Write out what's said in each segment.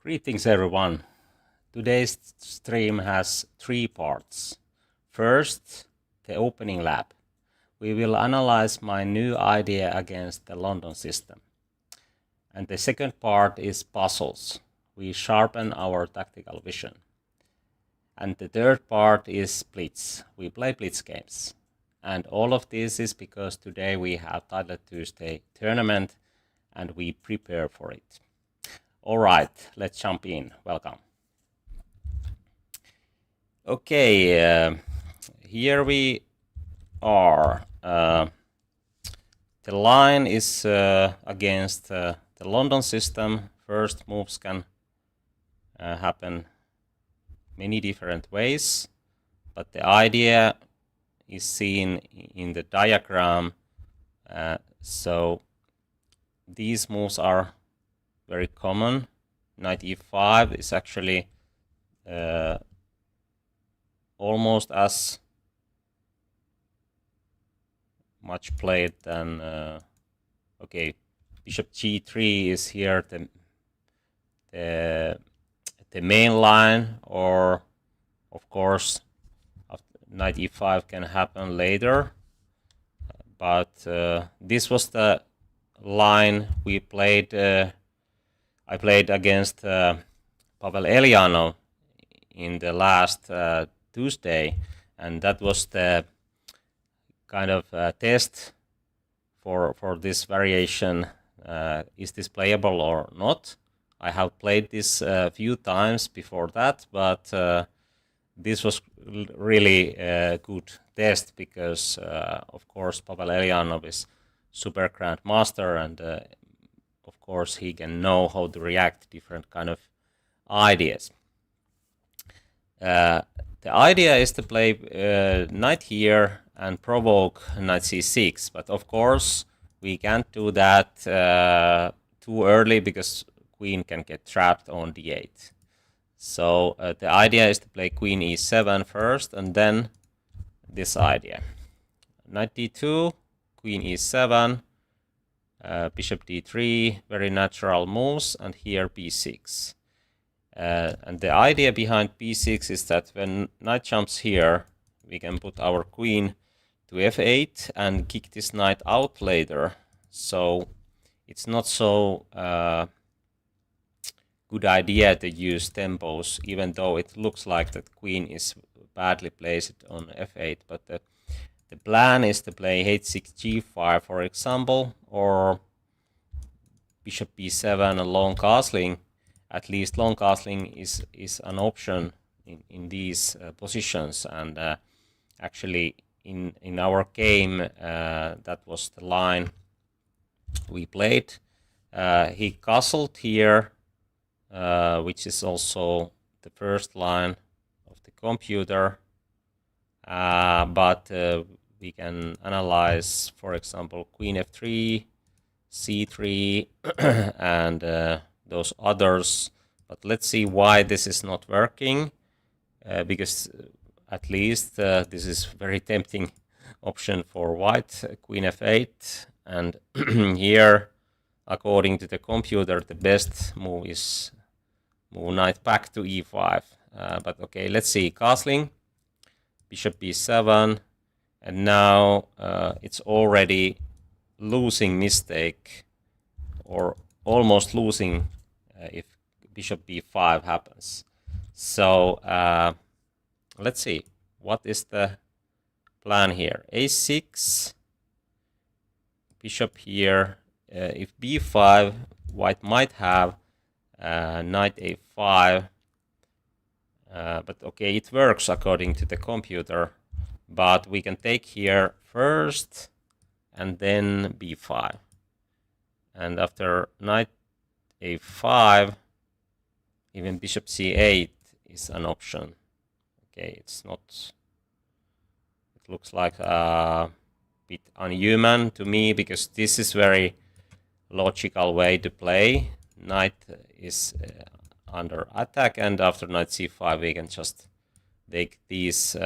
Greetings everyone. Today's stream has 3 parts. First, the opening lab. We will analyze my new idea against the London system. And the second part is puzzles. We sharpen our tactical vision. And the third part is Blitz. We play Blitz games. And all of this is because today we have Title Tuesday tournament and we prepare for it. All right, let's jump in. Welcome. Okay, here we are. The line is against the London system. First moves can happen many different ways, but the idea is seen in the diagram. So these moves are very common. Knight e5 is actually almost as much played than okay, bishop g3 is here the main line, or of course knight e5 can happen later, but this was the line we played. I played against Pavel Elyanov in the last Tuesday, and that was the kind of test for this variation. Is this playable or not? I have played this a few times before that, but this was really a good test because, of course, Pavel Elyanov is super grand master, and of course he can know how to react to different kind of ideas. The idea is to play knight here and provoke knight c6, but of course we can't do that too early because queen can get trapped on d8. So the idea is to play queen e7 first, and then this idea. Knight d2, queen e7, bishop d3, very natural moves, and here b6. And the idea behind b6 is that when knight jumps here, we can put our queen to f8 and kick this knight out later. So it's not so good idea to use tempos, even though it looks like that queen is badly placed on f8. But the plan is to play h6 g5, for example, or bishop b7 and long castling. At least long castling is an option in these positions, and actually in our game that was the line we played. He castled here, which is also the first line of the computer, but we can analyze, for example, queen f3, c3 and those others. But let's see why this is not working, because at least this is very tempting option for white, queen f8, and here according to the computer the best move is move knight back to e5. But okay, let's see, castling, bishop b7, and now it's already losing mistake, or almost losing if bishop b5 happens. So let's see, what is the plan here? a6, bishop here. If b5, white might have knight a5, but okay, it works according to the computer. But we can take here first and then b5, and after knight a5, even bishop c8 is an option. Okay, it's not, it looks like a bit unhuman to me, because this is very logical way to play. Knight is under attack, and after knight c5 we can just take these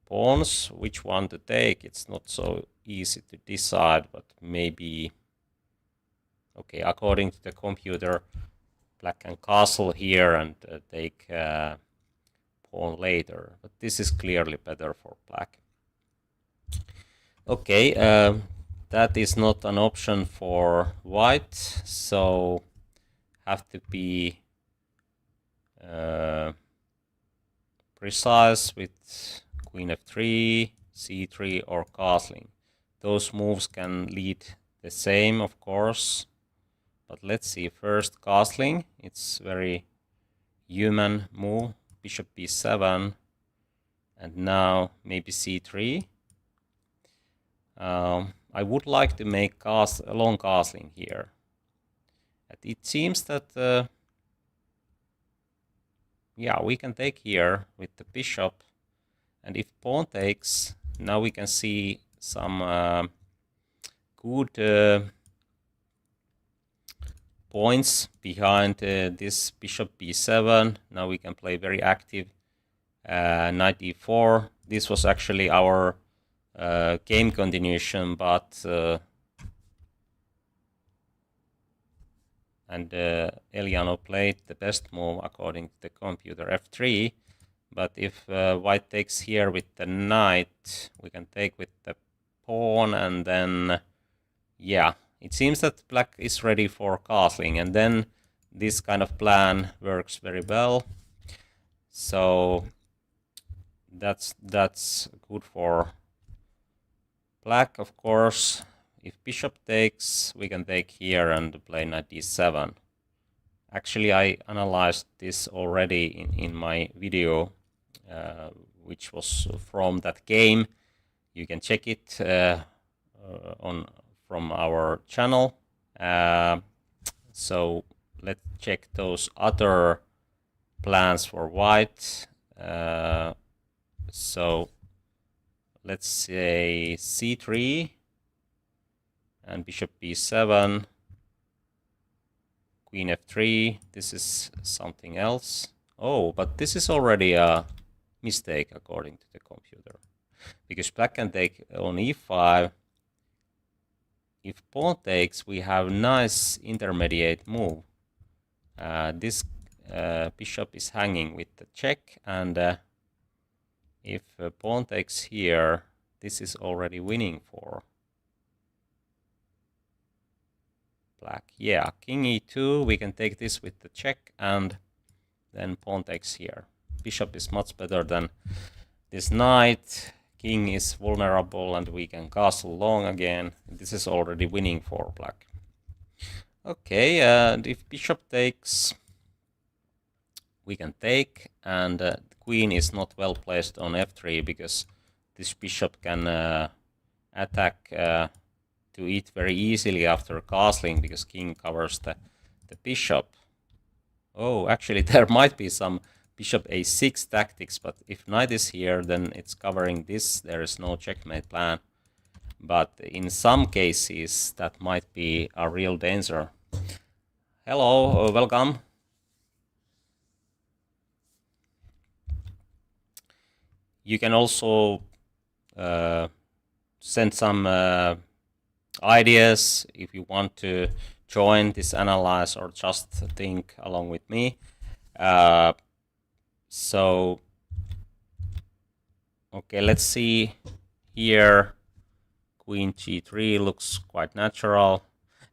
pawns. Which one to take? It's not so easy to decide, but maybe, okay, according to the computer black can castle here and take pawn later, but this is clearly better for black. Okay, that is not an option for white, so have to be precise with queen f3, c3 or castling. Those moves can lead the same, of course, but let's see. First castling, it's very human move, bishop b7, and now maybe c3. I would like to make a long castling here. It seems that yeah, we can take here with the bishop, and if pawn takes, now we can see some good points behind this bishop b7. Now we can play very active knight e4. This was actually our game continuation, but Eliano played the best move according to the computer, f3. But if white takes here with the knight, we can take with the pawn, and then yeah, it seems that black is ready for castling, and then this kind of plan works very well. So that's good for black, of course. If bishop takes, we can take here and play knight d7. Actually, I analyzed this already in my video, which was from that game. You can check it from our channel. So let's check those other plans for white. So let's say c3 and bishop b7, queen f3. This is something else. Oh, but this is already a mistake according to the computer, because black can take on e5. If pawn takes, we have nice intermediate move. This bishop is hanging with the check, and if pawn takes here, this is already winning for black. Yeah, king e2, we can take this with the check, and then pawn takes here. Bishop is much better than this knight. King is vulnerable, and we can castle long again. This is already winning for black. Okay, and if bishop takes, we can take, and the queen is not well placed on f3, because this bishop can attack to it very easily after castling, because king covers the bishop. Oh, actually there might be some bishop a6 tactics, but if knight is here, then it's covering this. There is no checkmate plan. But in some cases, that might be a real danger. Hello, welcome. You can also send some ideas if you want to join this analyze or just think along with me. So, okay, let's see here. Queen g3 looks quite natural.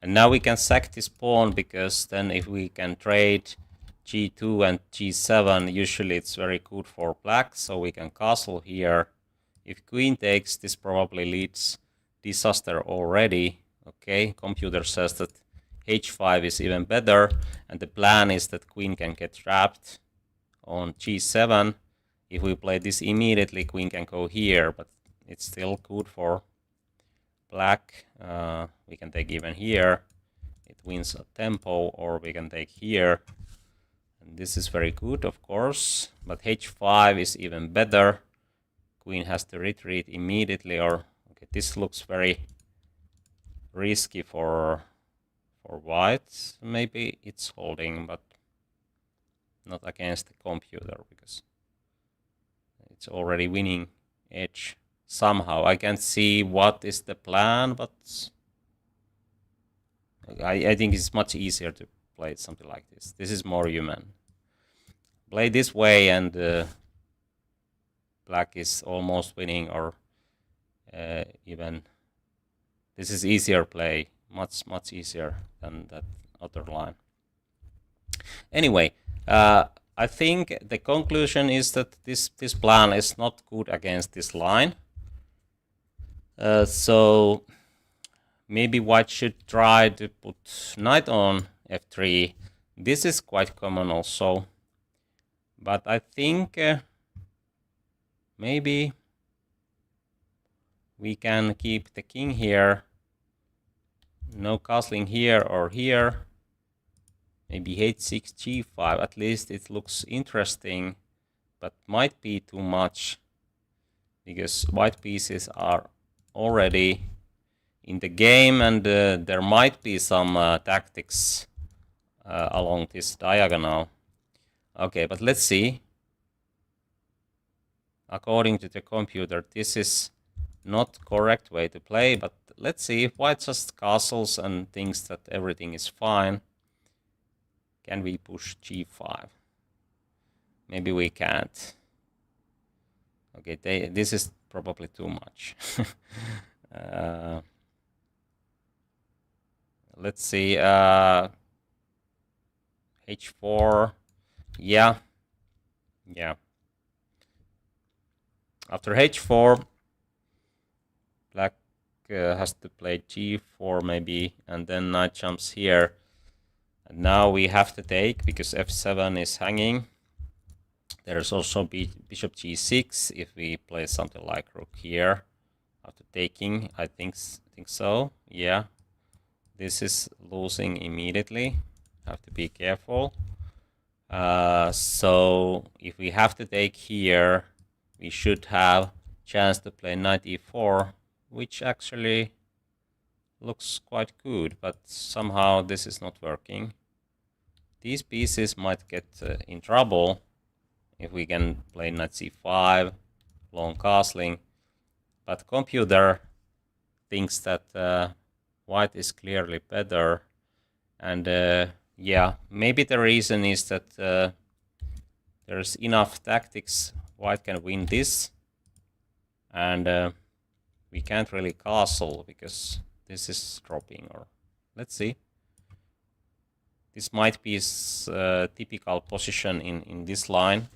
And now we can sack this pawn, because then if we can trade g2 and g7, usually it's very good for black, so we can castle here. If queen takes, this probably leads disaster already. Okay, computer says that h5 is even better, and the plan is that queen can get trapped on g7. If we play this immediately, queen can go here, but it's still good for black. We can take even here. It wins a tempo, or we can take here. And this is very good, of course, but h5 is even better. Queen has to retreat immediately, or okay, this looks very risky for white. Maybe it's holding, but not against the computer, because it's already winning edge somehow. I can't see what is the plan, but I think it's much easier to play something like this. This is more human. Play this way and black is almost winning, or even this is easier play, much easier than that other line. Anyway, I think the conclusion is that this plan is not good against this line. So maybe white should try to put knight on f3. This is quite common also, but I think maybe we can keep the king here, no castling here or here. Maybe h6, g5, at least it looks interesting, but might be too much because white pieces are already in the game, and there might be some tactics along this diagonal. Okay, but let's see. According to the computer, this is not correct way to play, but let's see. If white just castles and thinks that everything is fine, can we push g5? Maybe we can't. Okay, this is probably too much. Let's see. h4. Yeah. After h4, black has to play g4 maybe, and then knight jumps here. And now we have to take, because f7 is hanging. There's also bishop g6 if we play something like rook here after taking. I think so. Yeah, this is losing immediately. Have to be careful. So if we have to take here, we should have chance to play knight e4, which actually looks quite good, but somehow this is not working. These pieces might get in trouble if we can play knight c5, long castling, but computer thinks that white is clearly better. And yeah, maybe the reason is that there's enough tactics. White can win this, and we can't really castle because this is dropping. Or let's see. This might be a typical position in this line.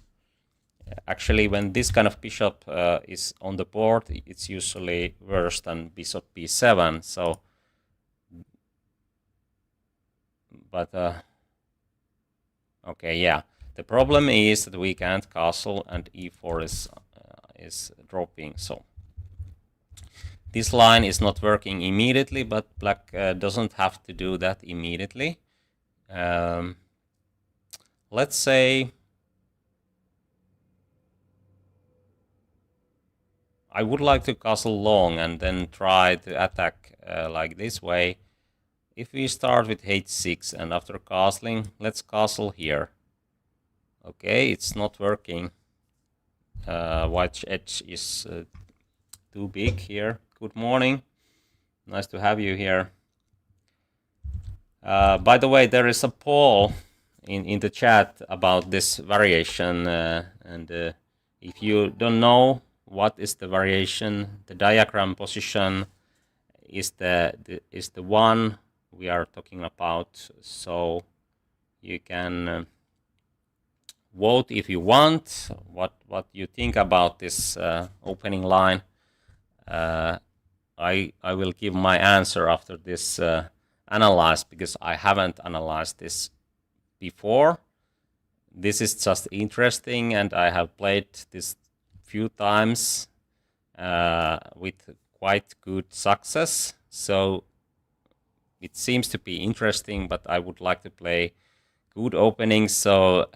Actually, when this kind of bishop is on the board, it's usually worse than bishop b7. So, but okay, yeah. The problem is that we can't castle, and e4 is dropping. So this line is not working immediately, but black doesn't have to do that immediately. Let's say I would like to castle long and then try to attack like this way. If we start with h6 and after castling, let's castle here. Okay, it's not working. White edge is too big here. Good morning. Nice to have you here. By the way, there is a poll in the chat about this variation, and if you don't know what is the variation, the diagram position is the one we are talking about. So you can vote if you want what you think about this opening line. I will give my answer after this analyze, because I haven't analyzed this before. This is just interesting, and I have played this few times with quite good success. So it seems to be interesting, but I would like to play good openings. So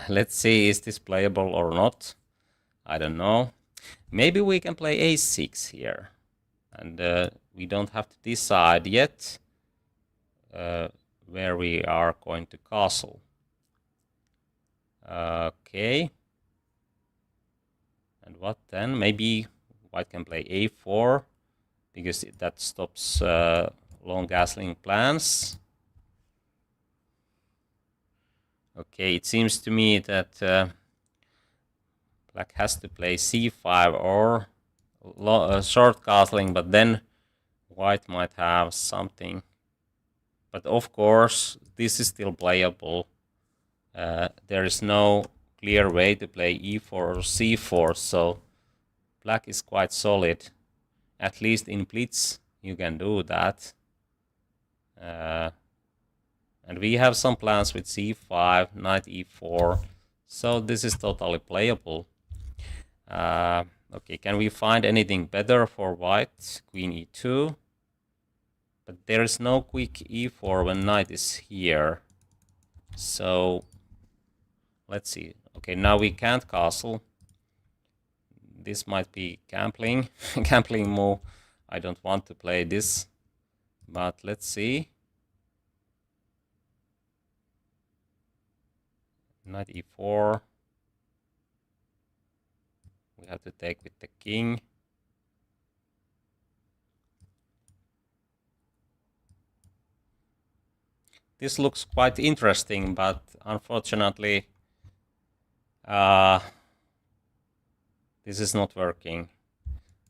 let's see, is this playable or not? I don't know. Maybe we can play a6 here, and we don't have to decide yet where we are going to castle. Okay. And what then? Maybe white can play a4, because that stops long castling plans. Okay, it seems to me that black has to play c5 or short castling, but then white might have something. But of course, this is still playable. There is no clear way to play e4 or c4, so black is quite solid. At least in Blitz, you can do that. And we have some plans with c5, knight e4, so this is totally playable. Okay, can we find anything better for white? Queen e2. But there is no quick e4 when knight is here. So let's see. Okay, now we can't castle. This might be gambling. Gambling move. I don't want to play this. But let's see. Knight e4. We have to take with the king. This looks quite interesting, but unfortunately, this is not working.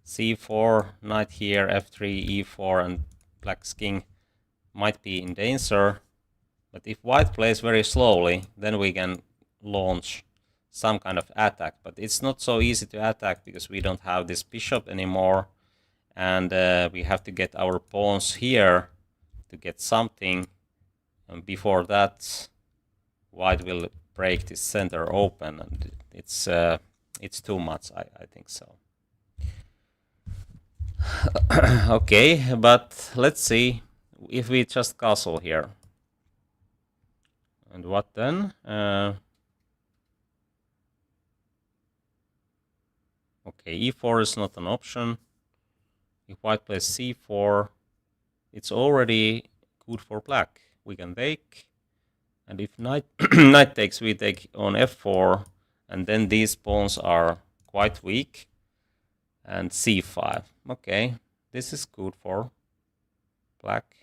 c4, knight here, f3, e4, and black's king might be in danger. But if white plays very slowly, then we can launch some kind of attack. But it's not so easy to attack because we don't have this bishop anymore. And we have to get our pawns here to get something. And before that, white will break this center open. And it's too much, I think so. Okay, but let's see if we just castle here. And what then? Okay, e4 is not an option. If white plays c4, it's already good for black. We can take. And if knight, knight takes, we take on f4. And then these pawns are quite weak. And c5. Okay, this is good for black.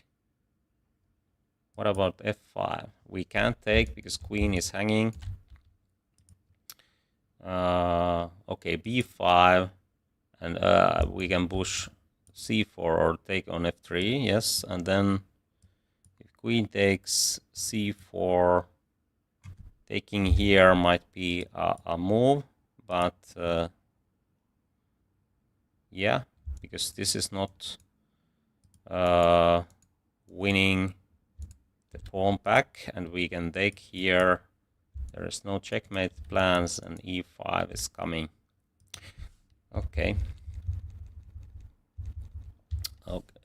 What about f5? We can't take because queen is hanging. Okay, b5. And we can push c4 or take on f3. Yes, and then if queen takes c4, taking here might be a move. But yeah, because this is not winning the pawn back, and we can take here. There is no checkmate plans, and e5 is coming. Okay.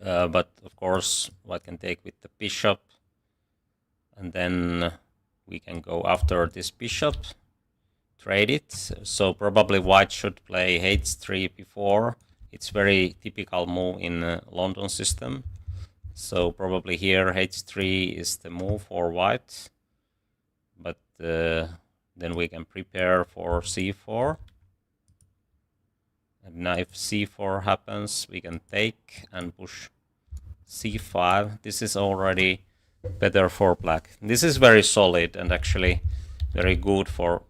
But of course, white can take with the bishop, and then we can go after this bishop, trade it. So probably white should play h3 before. It's very typical move in London system. So probably here h3 is the move for white. But then we can prepare for c4. And now if c4 happens, we can take and push c5. This is already better for black. This is very solid and actually very good for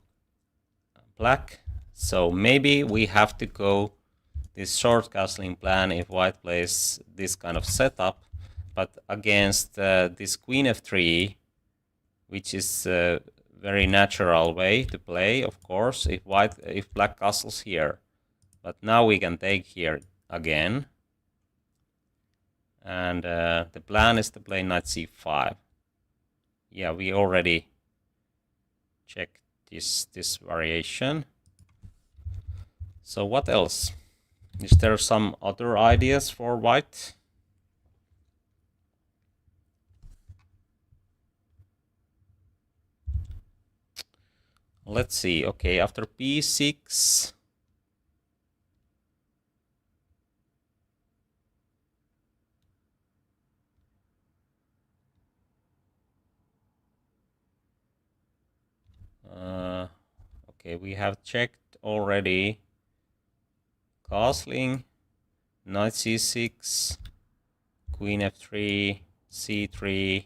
black. So maybe we have to go this short castling plan if white plays this kind of setup. But against this queen f3, which is a very natural way to play, of course, if black castles here. But now we can take here again. And the plan is to play knight c5. Yeah, we already checked this variation. So what else? Is there some other ideas for white? Let's see. Okay, after b6. Okay, we have checked already. Castling, knight c6, queen f3, c3,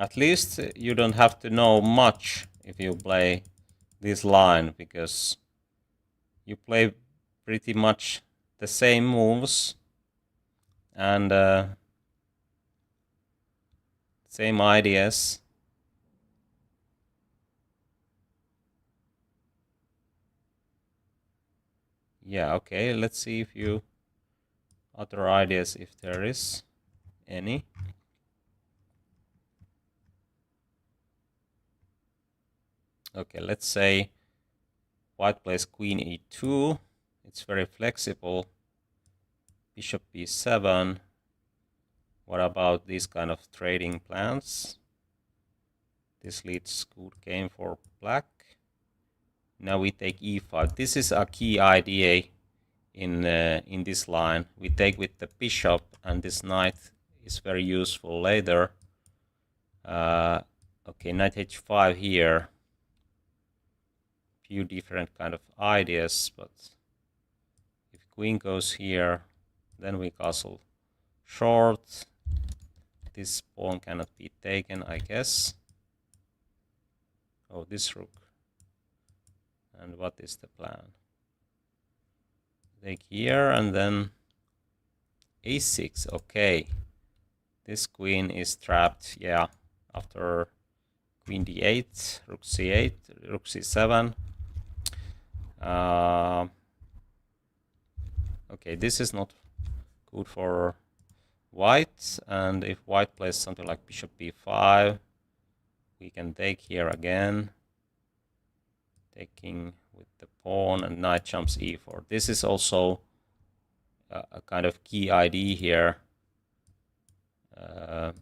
At least you don't have to know much if you play this line, because you play pretty much the same moves and same ideas. Yeah, okay, let's see if you other ideas, if there is any. Okay, let's say white plays queen e2. It's very flexible. Bishop b7. What about these kind of trading plans? This leads good game for black. Now we take e5. This is a key idea in this line. We take with the bishop, and this knight is very useful later. Okay, knight h5 here. Few different kind of ideas, but if queen goes here, then we castle short. This pawn cannot be taken, I guess. Oh, this rook. And what is the plan? Take here and then a6. Okay. This queen is trapped, yeah, after queen d8, rook c8, rook c7. Okay, this is not good for white, and if white plays something like bishop b5, we can take here again, taking with the pawn, and knight jumps e4. This is also a kind of key idea here.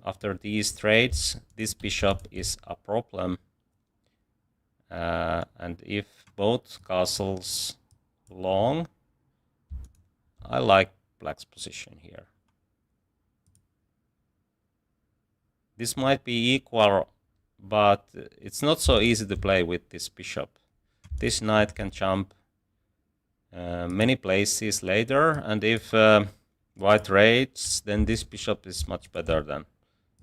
After these trades, this bishop is a problem, and if both castles long, I like black's position here. This might be equal, but it's not so easy to play with this bishop. This knight can jump many places later, and if white raids, then this bishop is much better than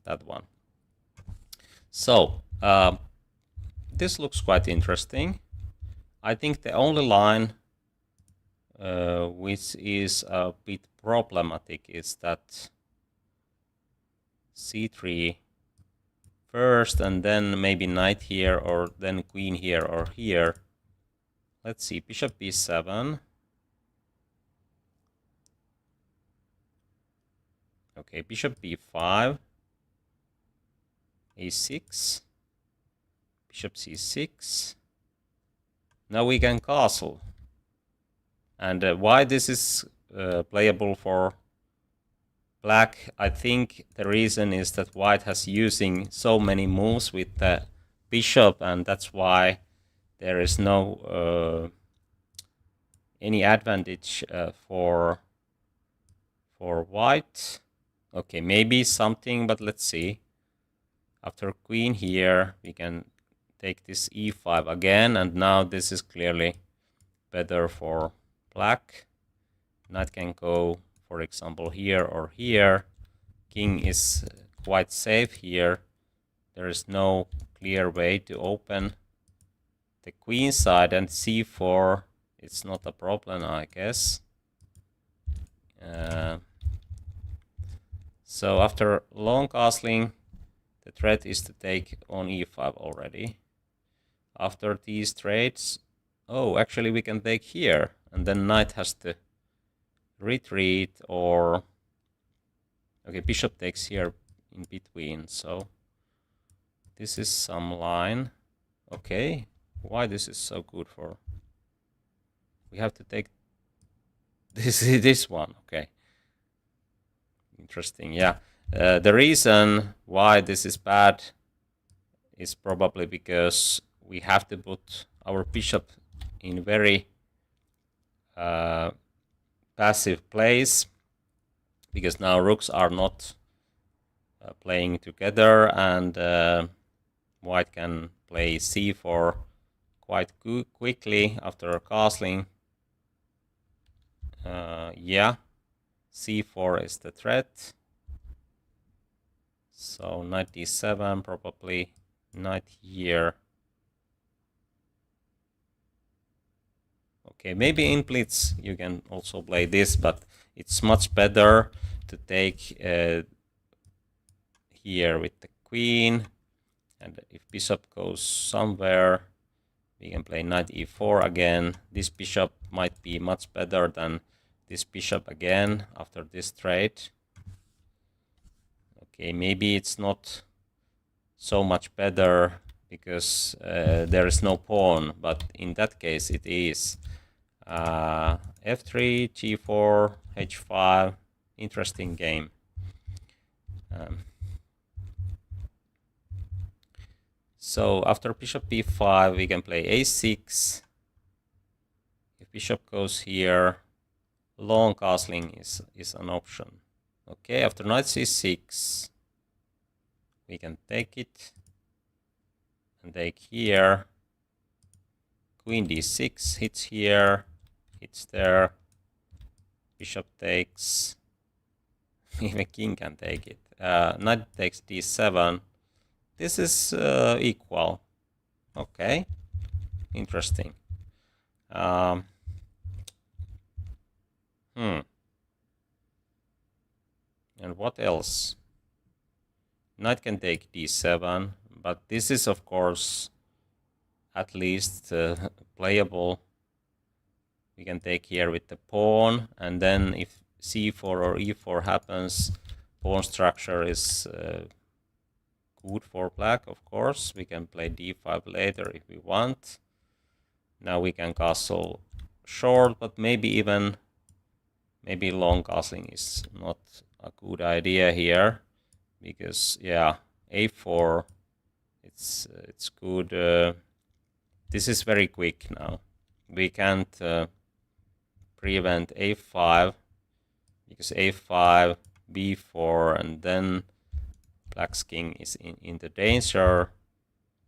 that one. So this looks quite interesting. I think the only line which is a bit problematic is that c3 first, and then maybe knight here, or then queen here or here. Let's see, bishop b7. Okay, bishop b5, a6, bishop c6. Now we can castle. And why this is playable for black, I think the reason is that white has using so many moves with the bishop, and that's why there is no any advantage for white. Okay, maybe something, but let's see. After queen here, we can take this e5 again, and now this is clearly better for black. Knight can go, for example, here or here. King is quite safe here. There is no clear way to open the queen side, and c4, it's not a problem, I guess. So after long castling, the threat is to take on e5 already. After these trades, oh, actually we can take here, and then knight has to retreat, or okay, bishop takes here in between. So this is some line. Okay, why this is so good for? We have to take this one. Okay, interesting. Yeah, the reason why this is bad is probably because we have to put our bishop in very passive place, because now rooks are not playing together, and white can play c4 quite quickly after castling. Yeah, c4 is the threat. So knight d7, probably knight here. Okay, maybe in Blitz you can also play this, but it's much better to take here with the queen. And if bishop goes somewhere, we can play knight e4 again. This bishop might be much better than this bishop again after this trade. Okay, maybe it's not so much better because there is no pawn, but in that case it is. F3, G4, H5, interesting game. So after bishop b5, we can play a6. If bishop goes here, long castling is an option. Okay, after knight c6, we can take it and take here. Queen d6 hits here, hits there. Bishop takes. Even king can take it. Knight takes d7. This is equal. Okay, interesting. And what else? Knight can take d7, but this is of course at least playable. We can take here with the pawn, and then if c4 or e4 happens, pawn structure is good for black, of course. We can play d5 later if we want. Now we can castle short, but maybe long castling is not a good idea here, because yeah, a4, it's good. This is very quick now. We can't prevent a5 because a5, b4, and then black's king is in the danger.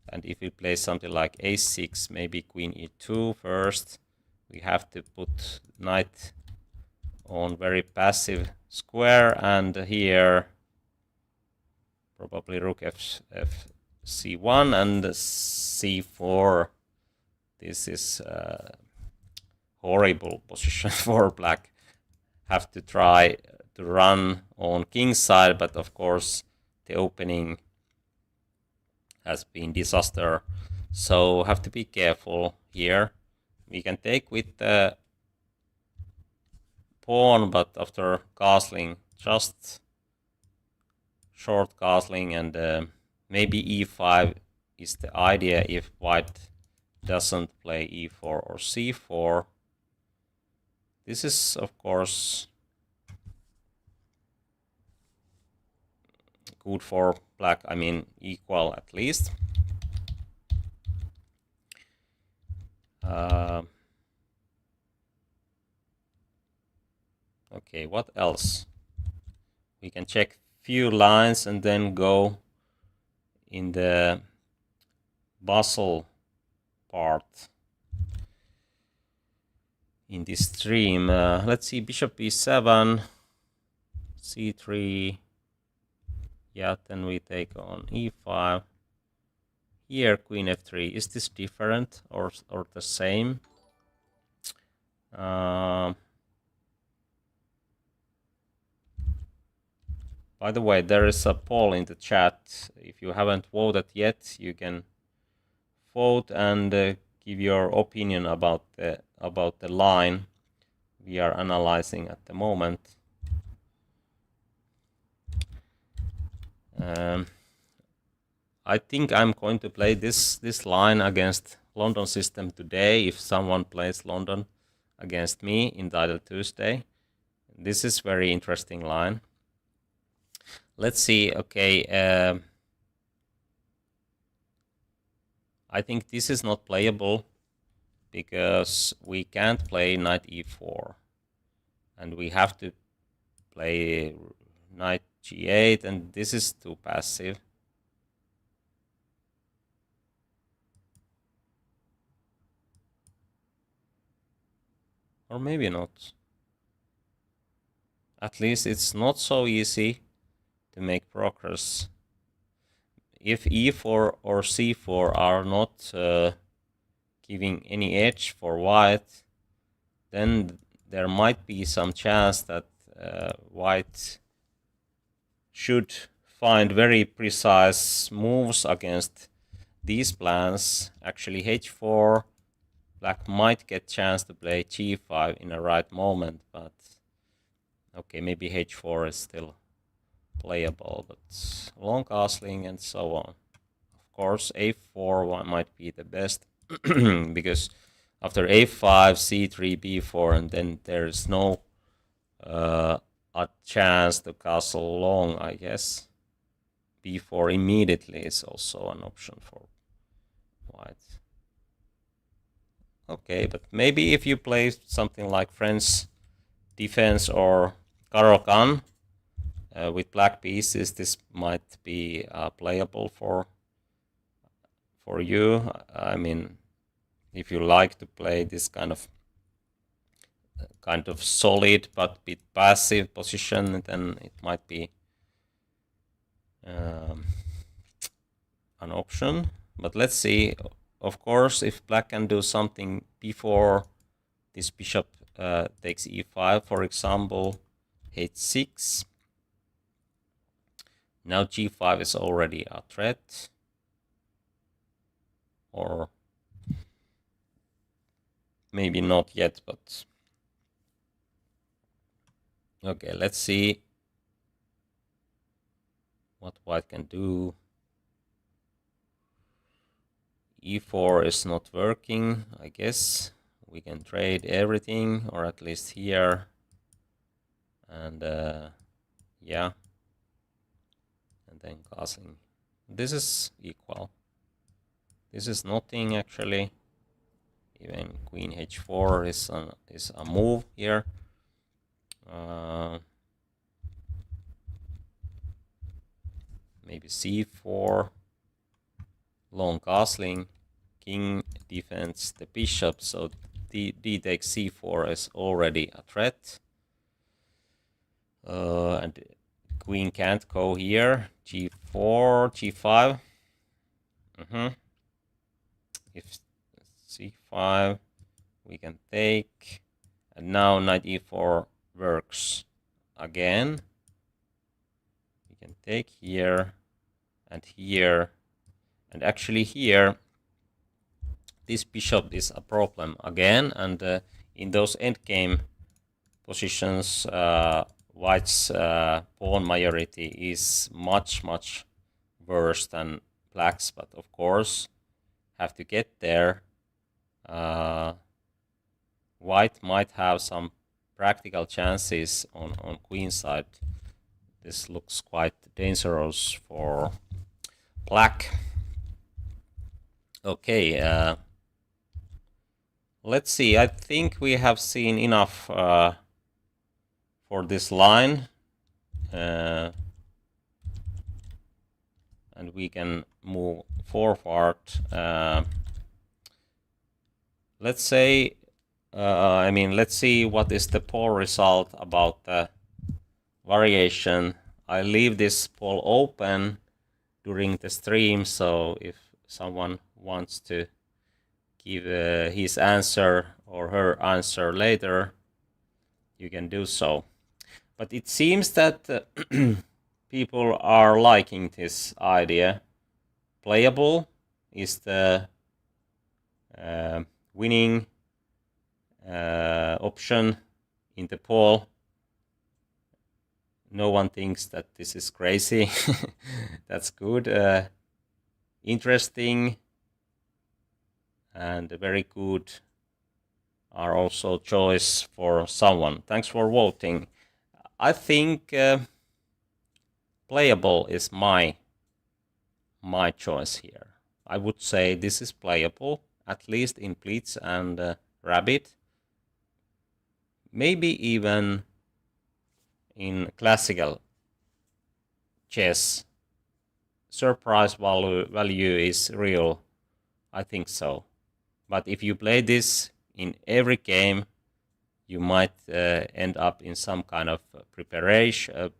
And if we play something like a6, maybe queen e2 first, we have to put knight on very passive square, and here probably rook c1 and c4. This is horrible position for black. Have to try to run on king's side, but of course the opening has been disaster, so have to be careful here. We can take with the pawn, but after castling, just short castling, and maybe e5 is the idea if white doesn't play e4 or c4. This is of course good for black, I mean equal at least. Okay, what else? We can check few lines and then go in the puzzle part in this stream. Let's see, bishop b7, c3. Yeah, then we take on e5. Here, queen f3. Is this different or the same? By the way, there is a poll in the chat. If you haven't voted yet, you can vote and give your opinion about the line we are analyzing at the moment. I think I'm going to play this line against London system today if someone plays London against me in Title Tuesday. This is very interesting line. Let's see. Okay, I think this is not playable because we can't play knight e4, and we have to play knight g8, and this is too passive. Or maybe not. At least it's not so easy to make progress if e4 or c4 are not giving any edge for white, then there might be some chance that white should find very precise moves against these plans. Actually, h4, black might get chance to play g5 in the right moment, but okay, maybe h4 is still playable, but long castling and so on. Of course, a4 might be the best because after a5, c3, b4, and then there's no a chance to castle long, I guess. b4 immediately is also an option for white. Okay, but maybe if you play something like French defense or Caro-Kann with black pieces, this might be playable for you. I mean, if you like to play this kind of solid but bit passive position, then it might be an option. But let's see. Of course, if black can do something before this bishop takes e5, for example, h6. Now g5 is already a threat. Or maybe not yet, but okay, let's see what white can do. e4 is not working, I guess. We can trade everything, or at least here. And yeah. And then castling. This is equal. This is nothing actually. Even queen h4 is a move here. Maybe c4. Long castling. King defends the bishop, so d takes c4 is already a threat. And queen can't go here. g4, g5. If c5, we can take, and now knight e4 works again. We can take here and here, and actually here this bishop is a problem again, and in those endgame positions white's pawn majority is much worse than black's, but of course have to get there. White might have some practical chances on queen side. This looks quite dangerous for black. Okay, let's see. I think we have seen enough for this line. And we can move forward. Let's say, let's see what is the poll result about the variation. I leave this poll open during the stream, so if someone wants to give his answer or her answer later, you can do so. But it seems that people are liking this idea. Playable is the winning option in the poll. No one thinks that this is crazy. That's good. Interesting and very good are also choice for someone. Thanks for voting. I think playable is my choice here. I would say this is playable, at least in Blitz and Rabbit. Maybe even in classical chess. Surprise value is real. I think so. But if you play this in every game, you might end up in some kind of preparation,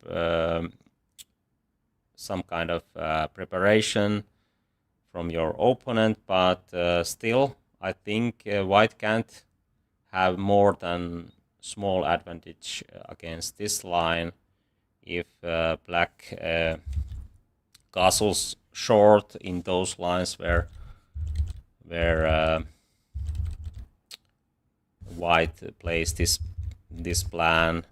some kind of preparation from your opponent, but still I think white can't have more than small advantage against this line if black castles short in those lines where white plays this plan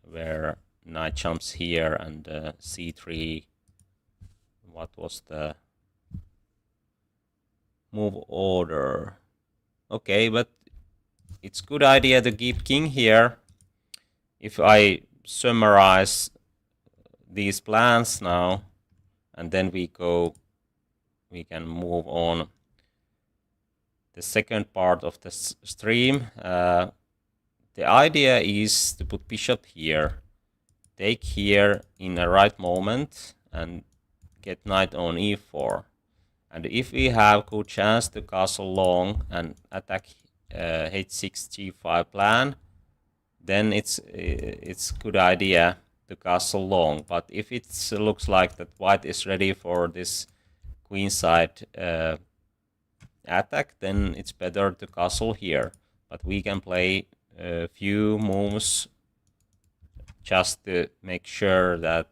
where knight jumps here and c3. What was the move order? Okay, but it's good idea to keep king here. If I summarize these plans now, and then we can move on the second part of the stream. The idea is to put bishop here, take here in the right moment, and get knight on e4. And if we have good chance to castle long and attack h6 g5 plan, then it's good idea to castle long. But if it looks like that white is ready for this queenside attack, then it's better to castle here. But we can play a few moves just to make sure that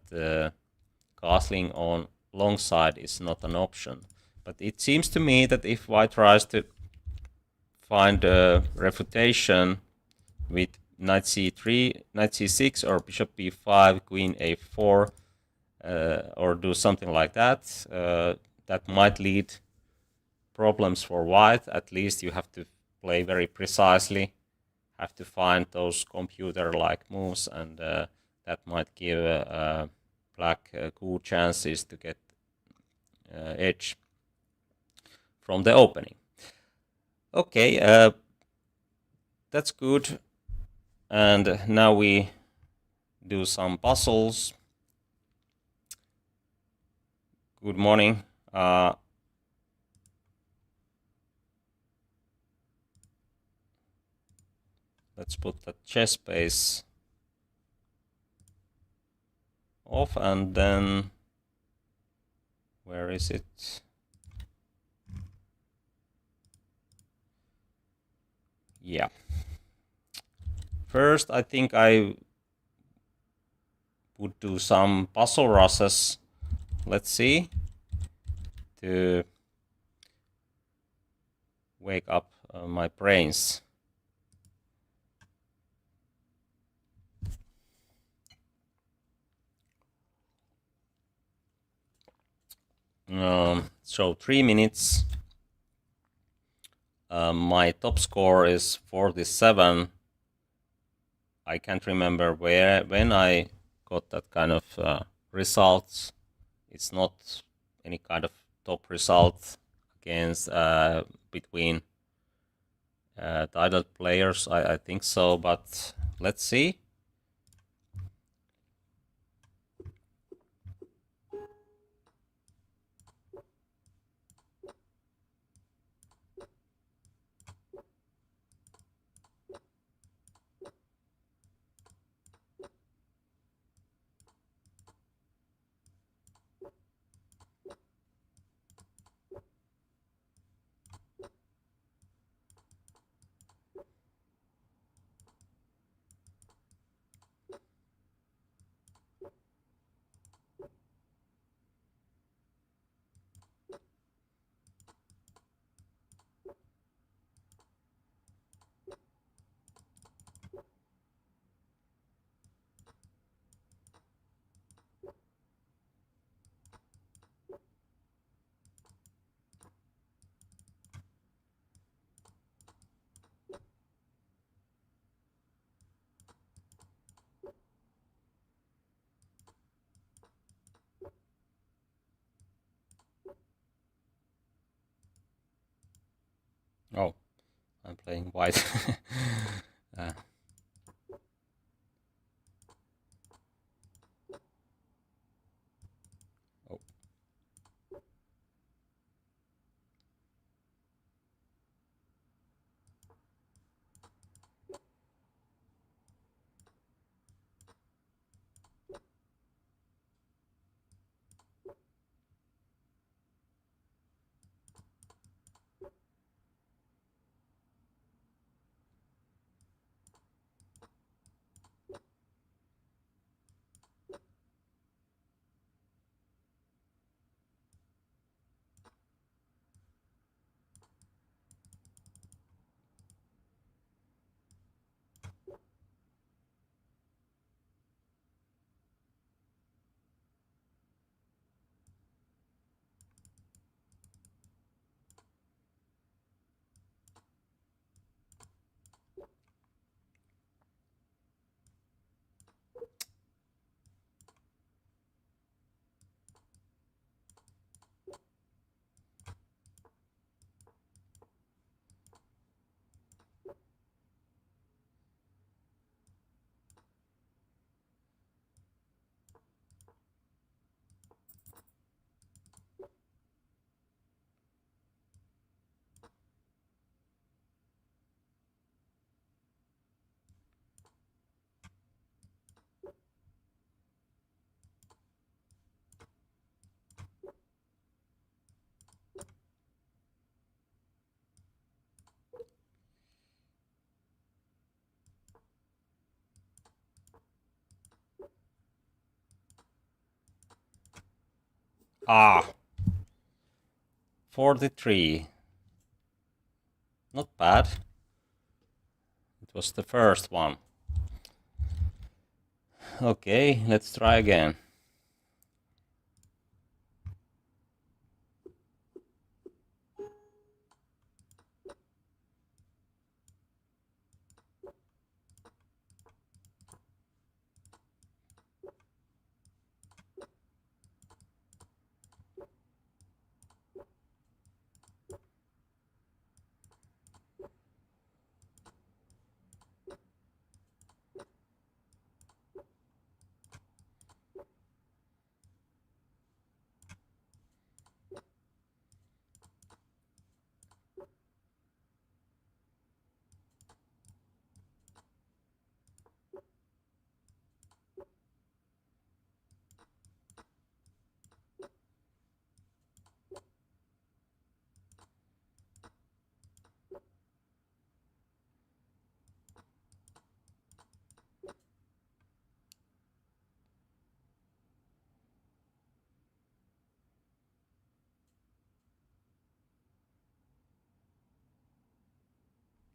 castling on long side is not an option. But it seems to me that if white tries to find a refutation with knight c3, knight c6, or bishop b5, queen a4, or do something like that, that might lead problems for white. At least you have to play very precisely, have to find those computer-like moves, and that might give black good chances to get edge from the opening. Okay, that's good. And now we do some puzzles. Good morning. Let's put the chess space off, and then where is it? Yeah. First, I think I would do some puzzle rushes. Let's see, to wake up my brains. So 3 minutes. My top score is 47. I can't remember when I got that kind of results. It's not any kind of top result against between titled players. I think so, but let's see. Oh, I'm playing white. Oh. Ah, 43. Not bad. It was the first one. Okay, let's try again.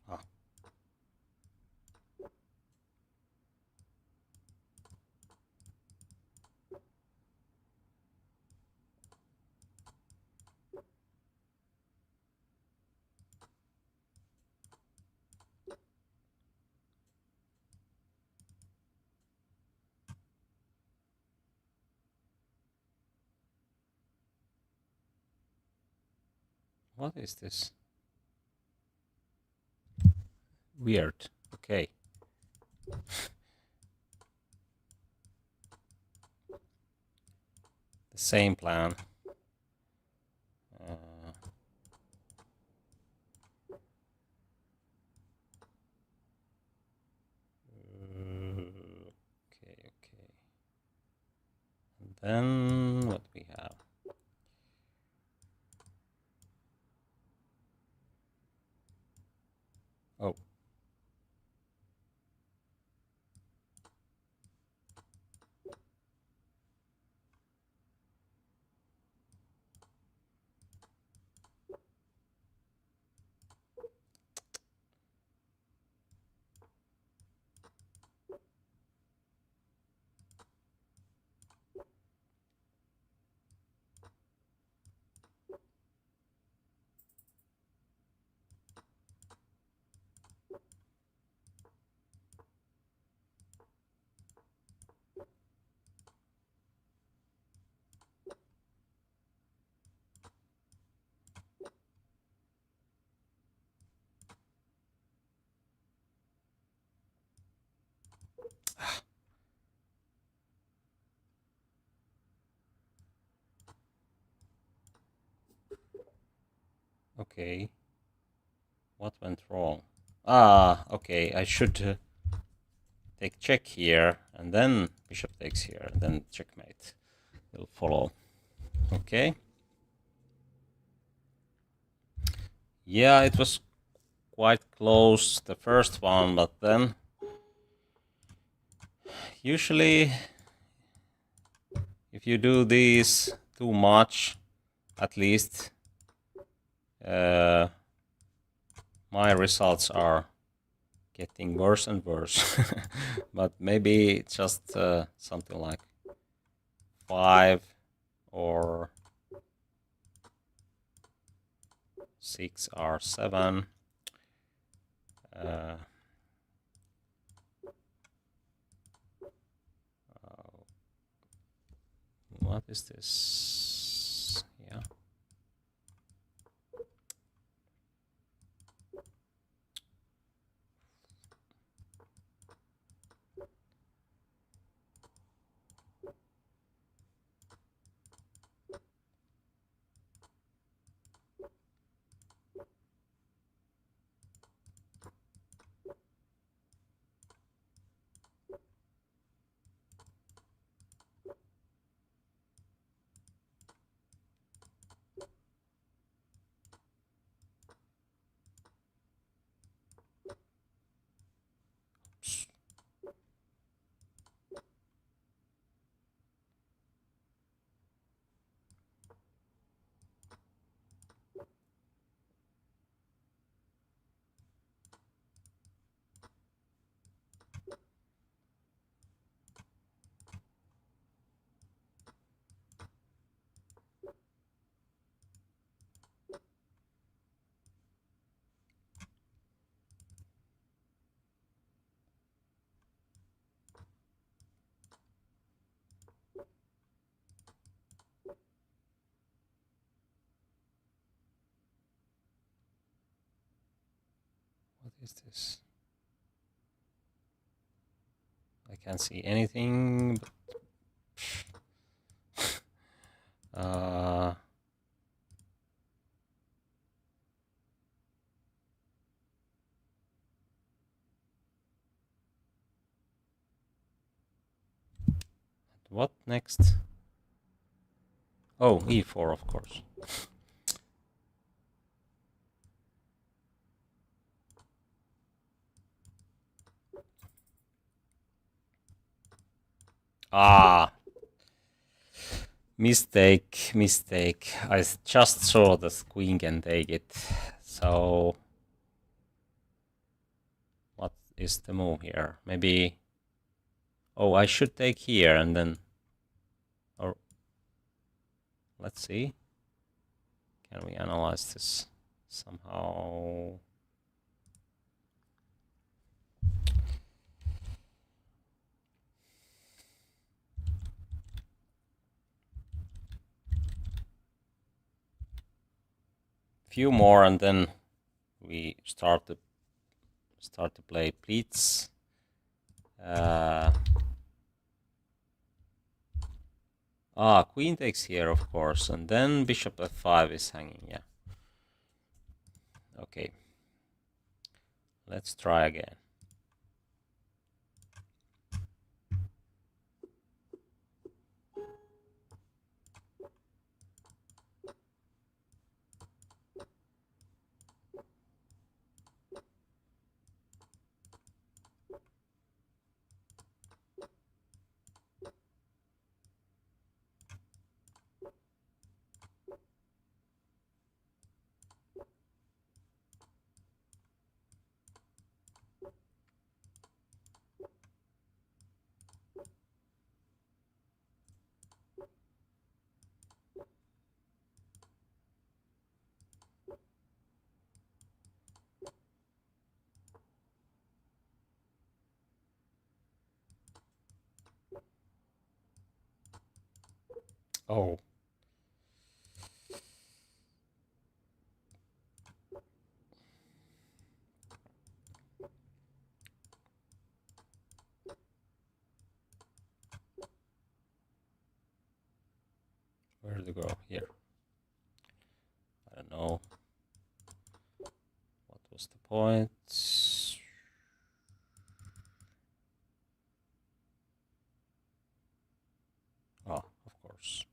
Ah. What is this? Weird. Okay. The same plan. Okay. And then what we have? Oh. Okay. What went wrong? Ah, okay. I should take check here, and then bishop takes here, and then checkmate will follow. Okay. Yeah, it was quite close, the first one, but then usually if you do these too much, at least my results are getting worse and worse. But maybe it's just something like 5 or 6 or 7. What is this? Yeah. is this? I can't see anything. But what next? Oh, e4, of course. Ah, mistake. I just saw that queen can take it. So, what is the move here? Maybe. Oh, I should take here and then. Or let's see. Can we analyze this somehow? Few more and then we start to play Blitz. Queen takes here, of course, and then bishop f5 is hanging. Yeah. Okay. Let's try again. Oh. Where to go? Here. I don't know. What was the point? Ah, of course.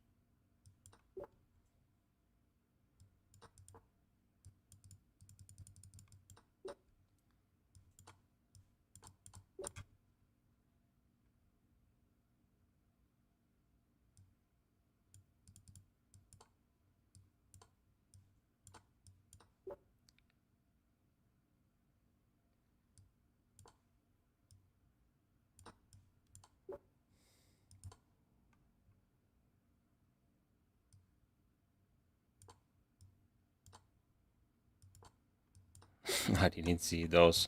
I didn't see those.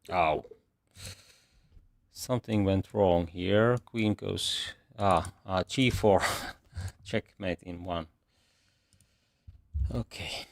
Ow. Something went wrong here. Queen goes... g4. Checkmate in one. Okay.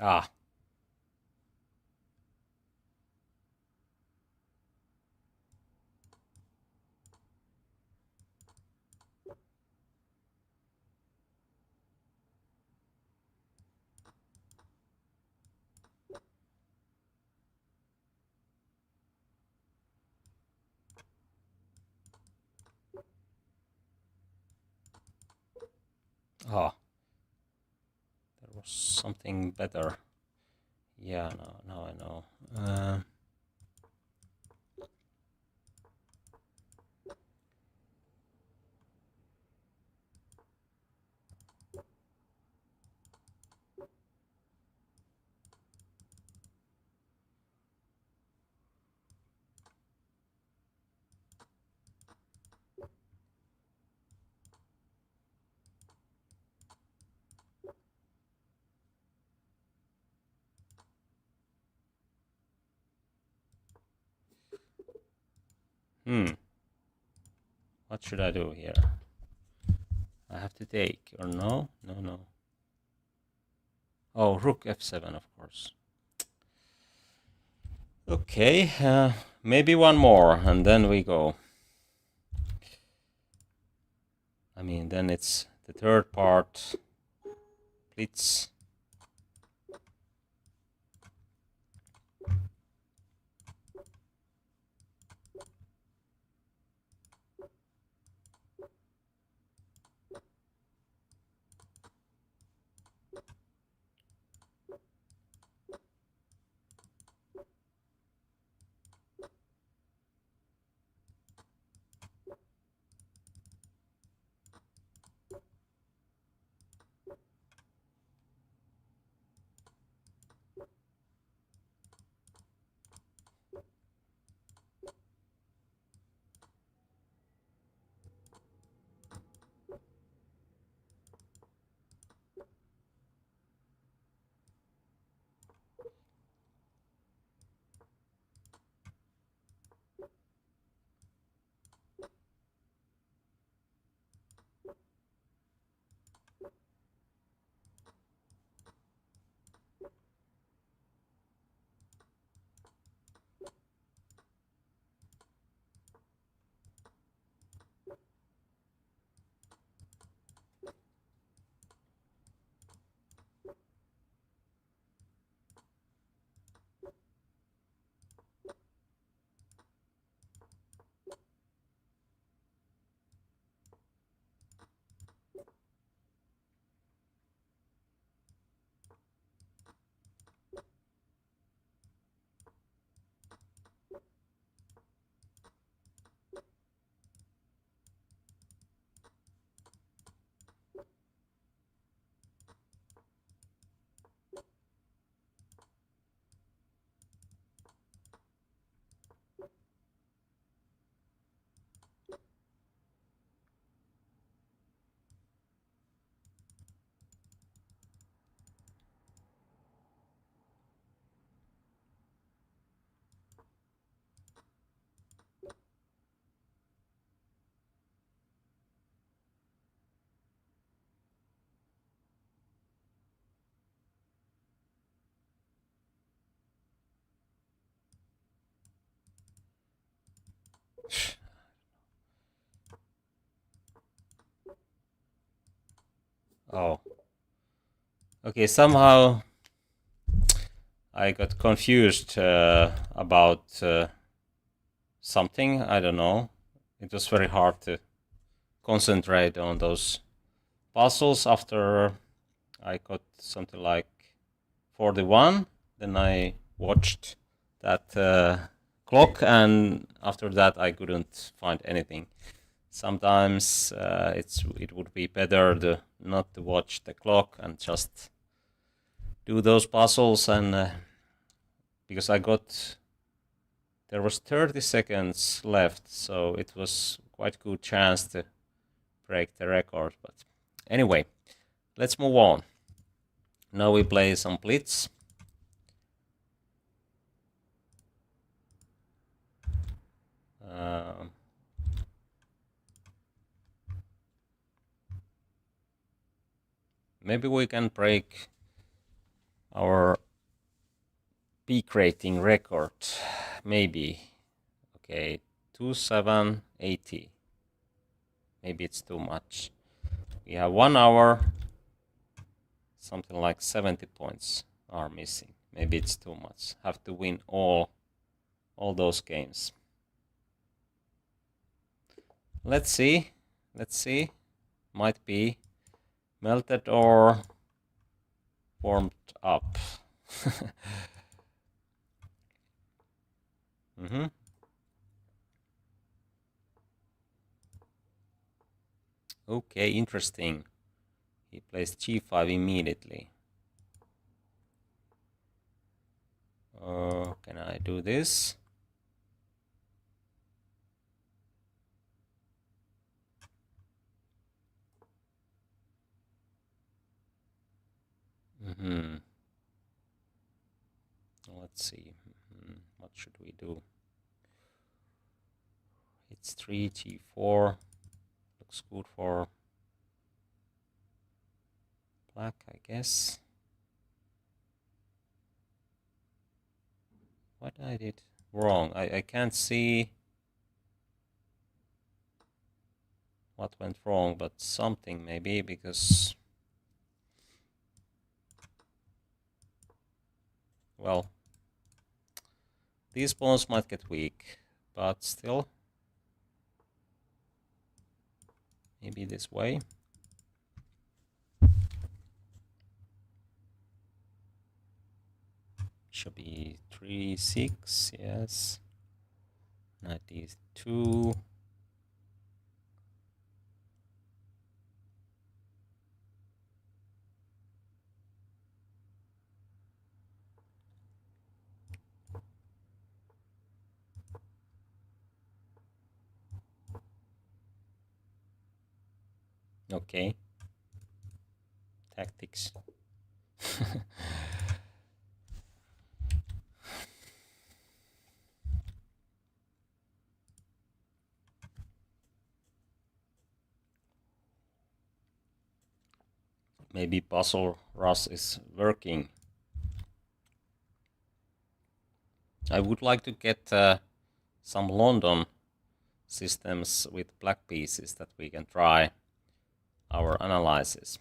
Ah. Ah. There was something better. Yeah, now I know. What should I do here? I have to take, or no? No. Oh, rook f7, of course. Okay, maybe one more, and then we go. I mean, then it's the third part. Blitz. Oh. Okay, somehow I got confused about something. I don't know. It was very hard to concentrate on those puzzles after I got something like 41. Then I watched that clock, and after that I couldn't find anything. Sometimes it would be better to not to watch the clock and just do those puzzles, and because there was 30 seconds left, so it was quite good chance to break the record. But anyway, let's move on. Now we play some Blitz. Maybe we can break our peak rating record. Maybe. Okay, 2780. Maybe it's too much. We have 1 hour. Something like 70 points are missing. Maybe it's too much. Have to win all those games. Let's see. Let's see. Might be melted or warmed up. Okay, interesting. He plays g5 immediately. Can I do this? Let's see. What should we do? It's 3 g4. Looks good for black, I guess. What I did wrong? I can't see what went wrong, but something maybe, because, well, these pawns might get weak, but still, maybe this way. Should be 3-6, yes. Knight d2. Okay. Tactics. Maybe puzzle Rus is working. I would like to get some London systems with black pieces that we can try our analysis.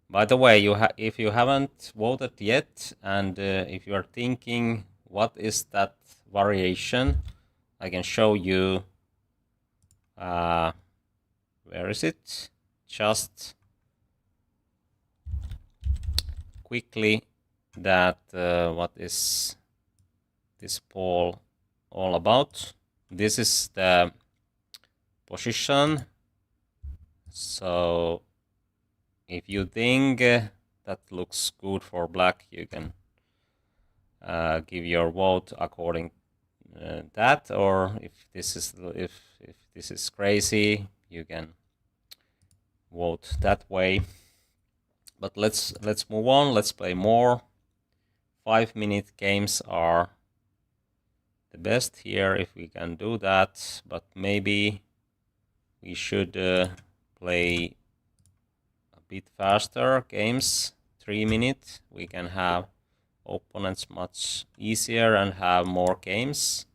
By the way, if you haven't voted yet, and if you are thinking what is that variation, I can show you. Where is it? Just quickly that what is this poll all about. This is the position. So if you think that looks good for black, you can give your vote according that, or if this is crazy, you can vote that way. But let's move on. Let's play more. 5-minute games are the best here if we can do that, but maybe we should play a bit faster games. 3-minute, we can have opponents much easier and have more games.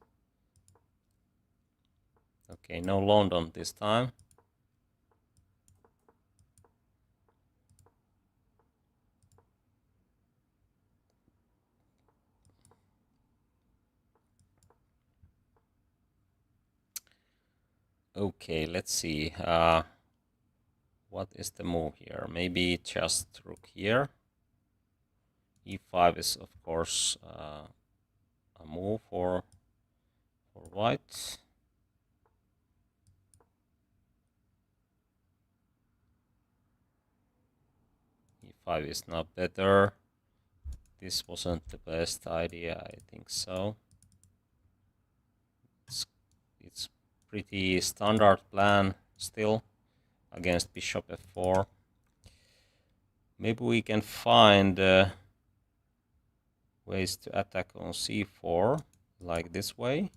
Okay, no London this time. Okay, let's see. What is the move here? Maybe just rook here. E5 is, of course, a move for white. E5 is not better. This wasn't the best idea, I think so. It's pretty standard plan still against bishop f4. Maybe we can find ways to attack on c4, like this way.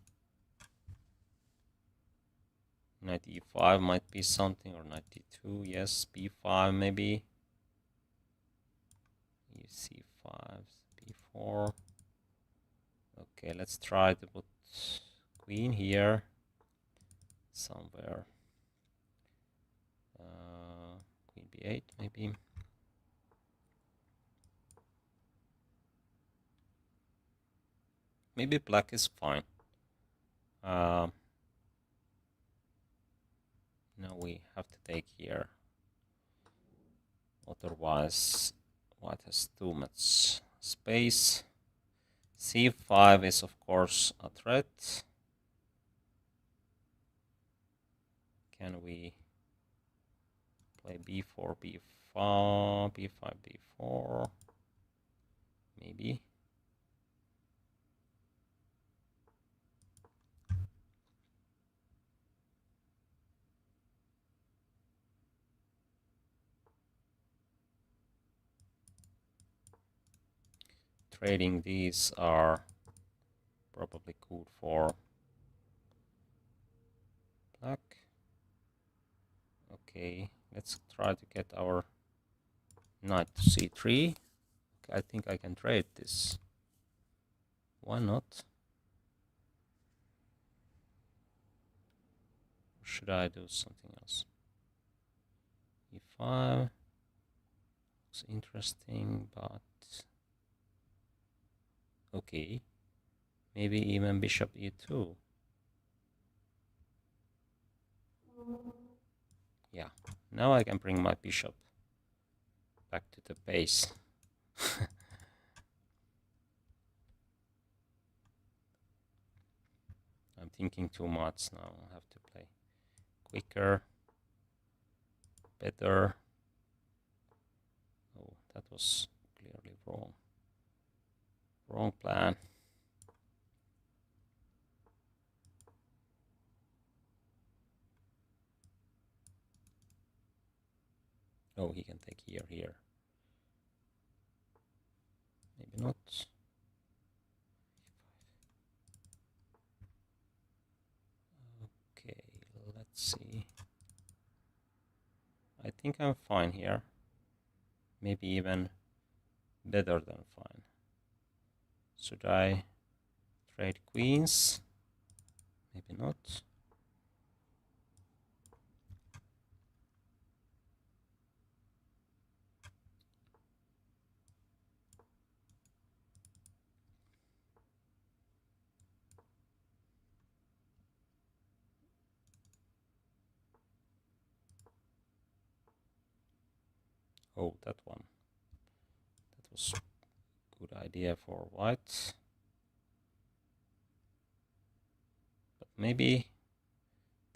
Knight e5 might be something, or knight d2, yes, b5 maybe. C5. c5, b4. Okay, let's try to put queen here somewhere. Queen b8 maybe. Maybe black is fine. Now we have to take here. Otherwise, white has too much space. c5 is of course a threat. Can we play b4, b5, b5, b4? Maybe. Trading these are probably good for black. Okay, let's try to get our knight to c3. I think I can trade this. Why not? Or should I do something else? e5 looks interesting, but okay. Maybe even bishop e2. Yeah, now I can bring my bishop back to the base. I'm thinking too much now. I have to play quicker, better. Oh, that was clearly wrong. Wrong plan. Oh, he can take here. Maybe not. Okay, let's see. I think I'm fine here. Maybe even better than fine. Should I trade queens? Maybe not. Oh, that one. That was a good idea for white. But maybe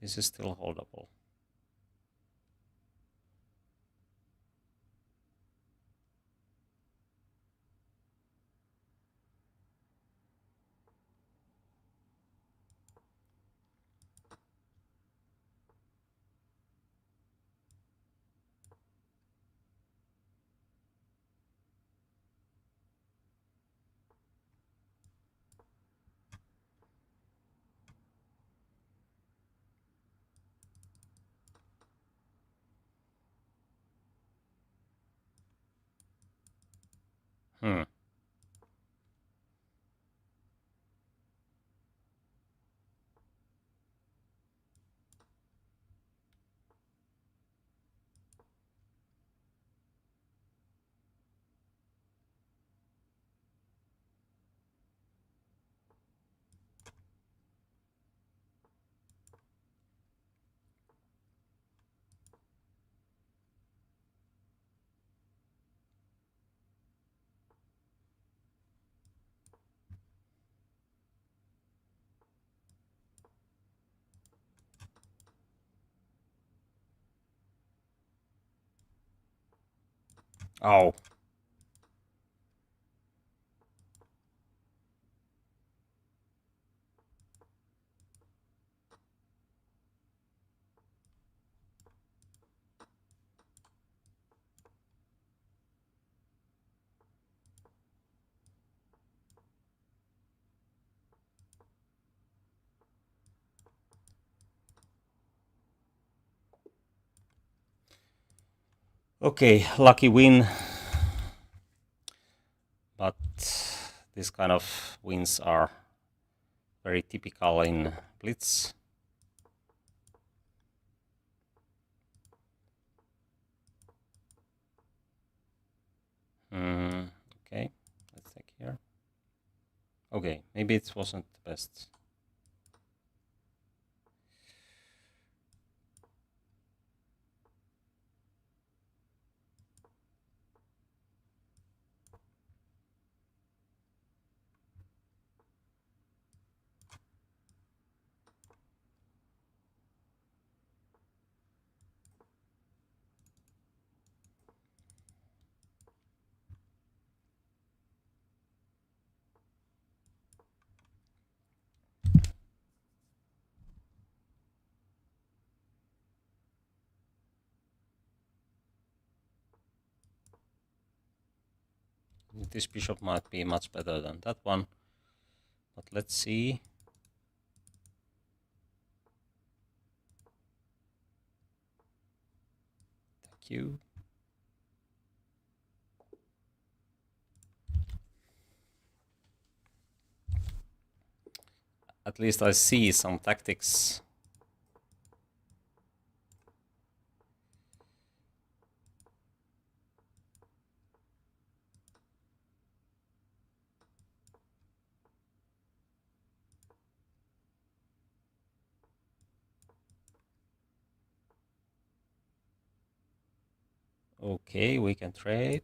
this is still holdable. Hmm. Oh. Okay, lucky win. This kind of wins are very typical in Blitz. Okay, let's take here. Okay, maybe it wasn't the best. This bishop might be much better than that one, but let's see. Thank you. At least I see some tactics. Okay, we can trade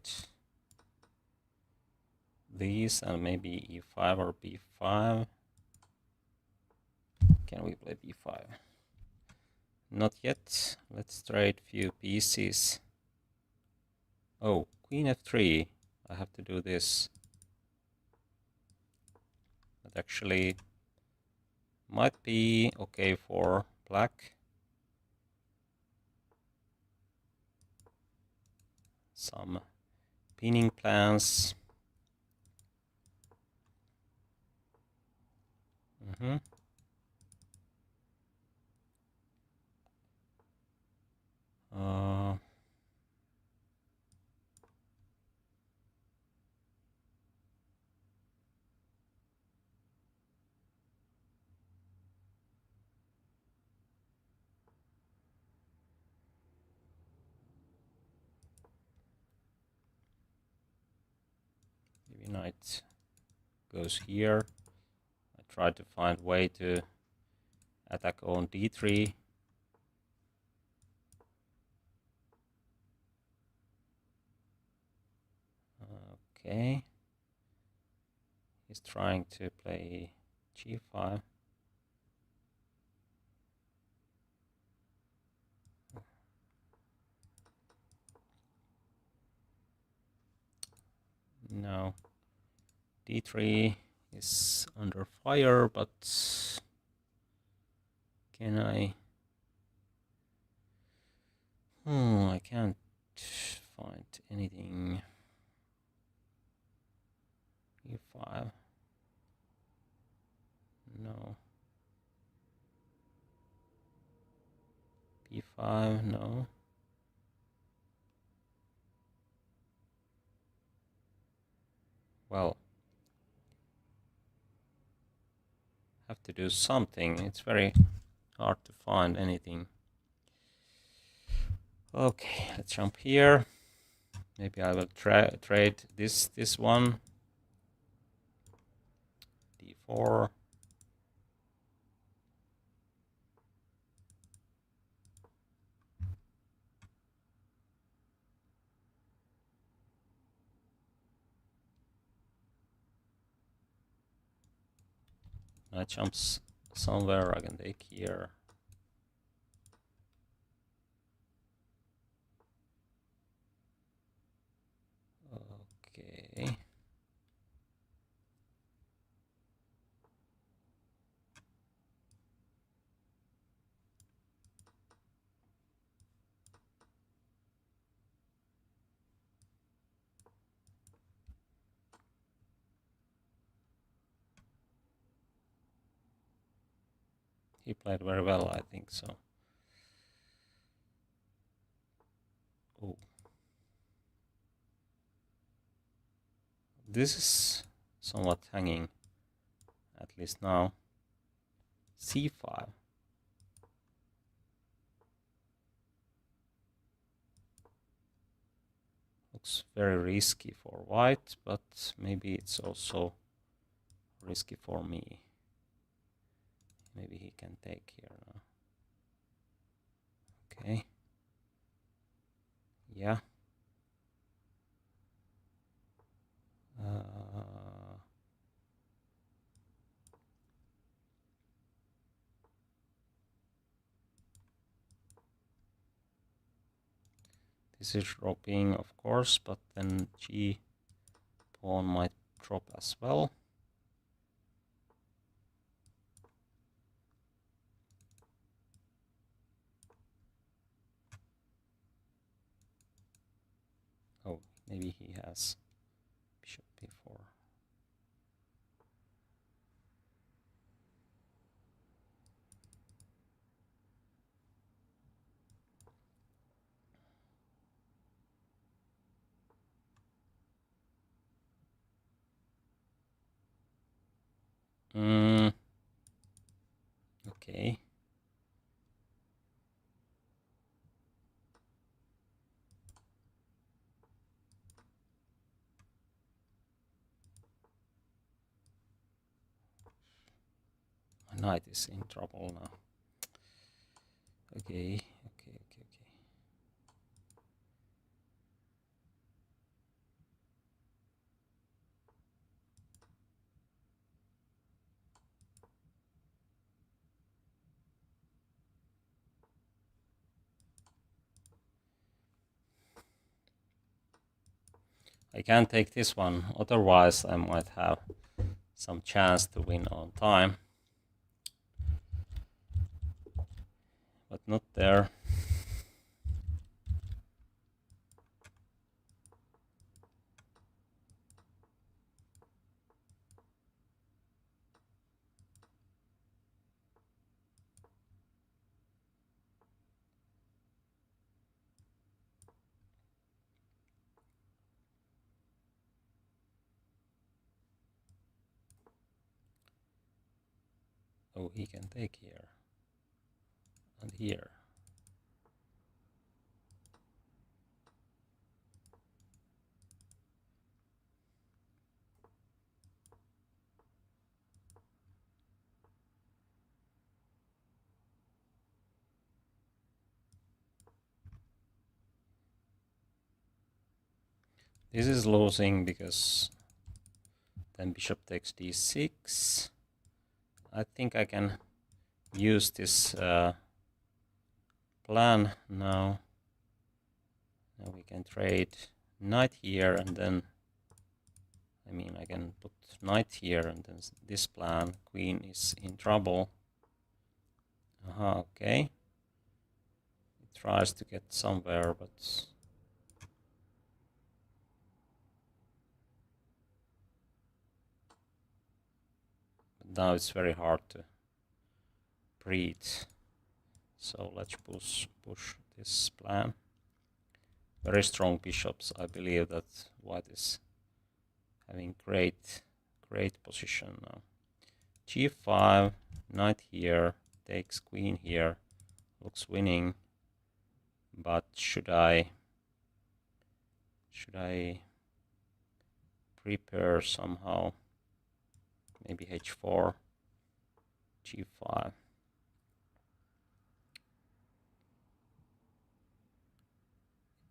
these and maybe e5 or b5. Can we play b5? Not yet. Let's trade few pieces. Oh, queen f3. I have to do this. That actually might be okay for black. Some pinning plans. Maybe knight goes here. I try to find way to attack on d3. Okay. He's trying to play g5. No. d3 is under fire, but can I? I can't find anything. e5. No. b5, no. Well, have to do something. It's very hard to find anything. Okay, let's jump here. Maybe I will trade this one. d4. I jumps somewhere. I can take here. Okay. He played very well, I think so. Oh. This is somewhat hanging, at least now. C5. Looks very risky for white, but maybe it's also risky for me. Maybe he can take here now. Okay. Yeah. This is dropping, of course, but then G pawn might drop as well. Oh, maybe he has bishop b4. Okay. My knight is in trouble now. Okay. I can't take this one, otherwise I might have some chance to win on time. But not there. Oh, he can take here and here. This is losing because then bishop takes d6. I think I can use this plan now. Now we can trade knight here, and then I mean I can put knight here, and then this plan, queen is in trouble. Okay. It tries to get somewhere, but now it's very hard to breathe. So let's push this plan. Very strong bishops. I believe that white is having great position now. G5, knight here, takes queen here, looks winning. But should I prepare somehow? Maybe h4, g5.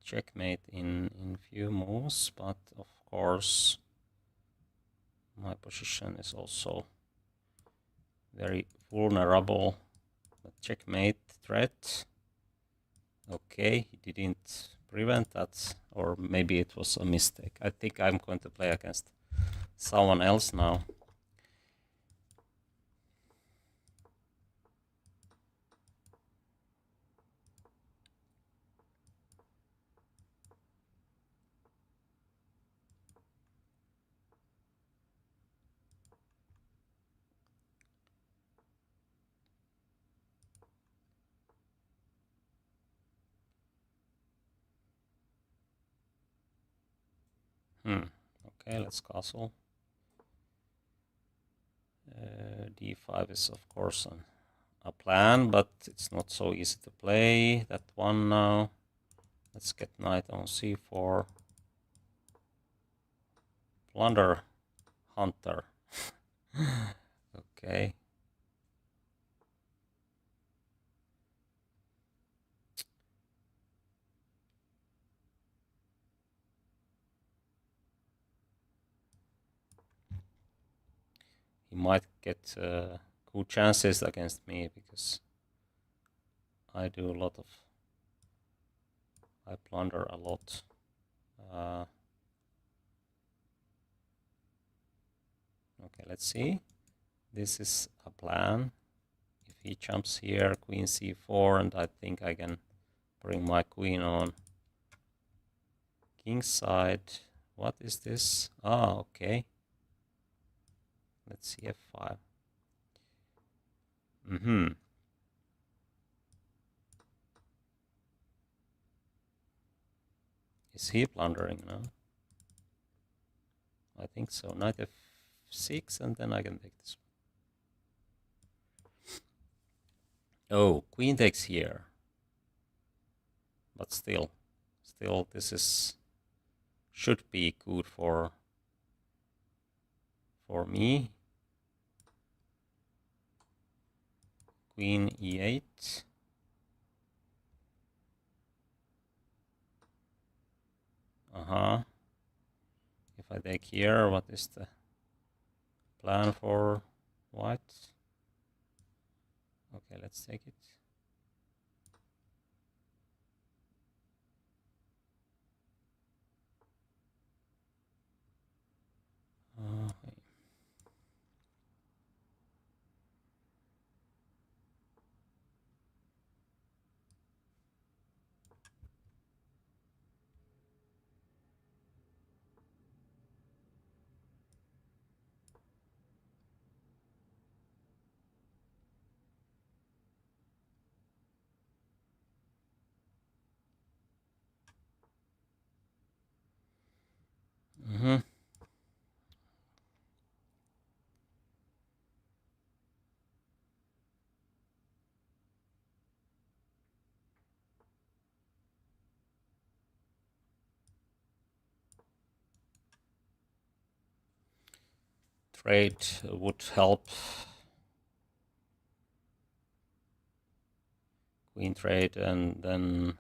Checkmate in few moves, but of course my position is also very vulnerable. But checkmate threat. Okay, he didn't prevent that, or maybe it was a mistake. I think I'm going to play against someone else now. Okay, let's castle. D5 is of course a plan, but it's not so easy to play that one now. Let's get knight on C4. Plunder hunter. Okay. He might get good chances against me because I do a lot of... I plunder a lot. Okay, let's see. This is a plan. If he jumps here, queen c4, and I think I can bring my queen on king's side. What is this? Ah, okay. Let's see f5. Is he plundering now? I think so. Knight f6, and then I can take this one. Oh, queen takes here. But still, this is should be good for me. Queen e8. If I take here, what is the plan for white? Okay, let's take it. Trade would help. Queen trade, and then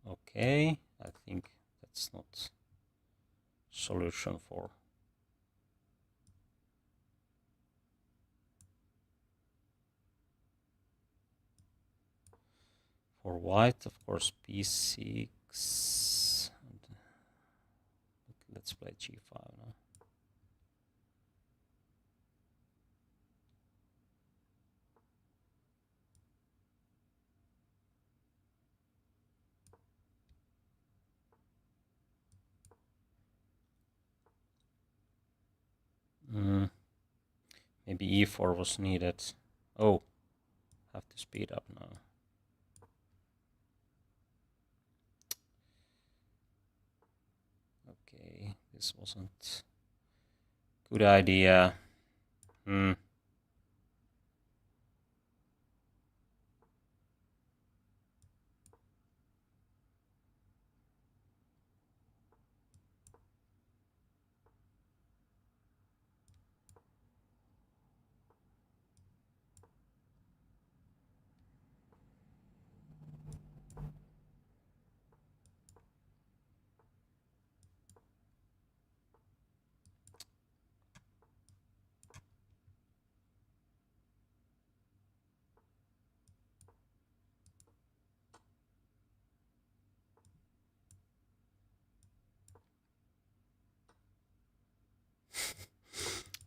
okay, I think that's not solution for white. Of course, b6. Let's play g5 now. Maybe e4 was needed. Oh, have to speed up now. Okay, this wasn't good idea.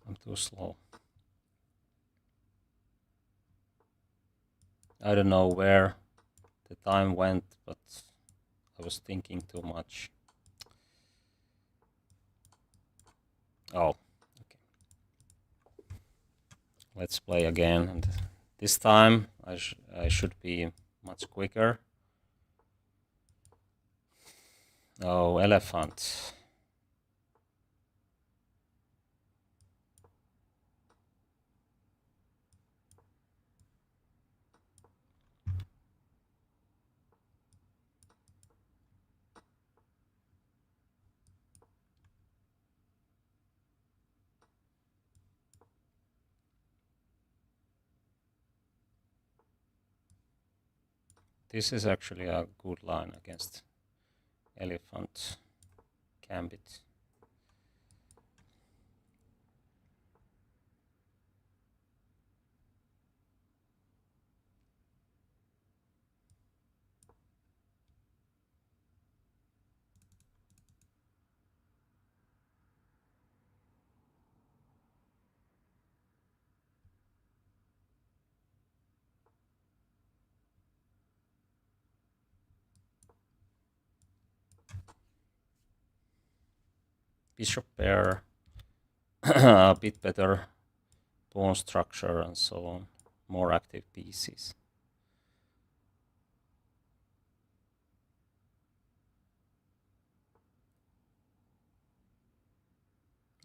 I'm too slow. I don't know where the time went, but I was thinking too much. Oh, okay. Let's play again, and this time I should be much quicker. Oh, elephant. This is actually a good line against elephant gambit. Bishop pair, a bit better pawn structure and so on, more active pieces.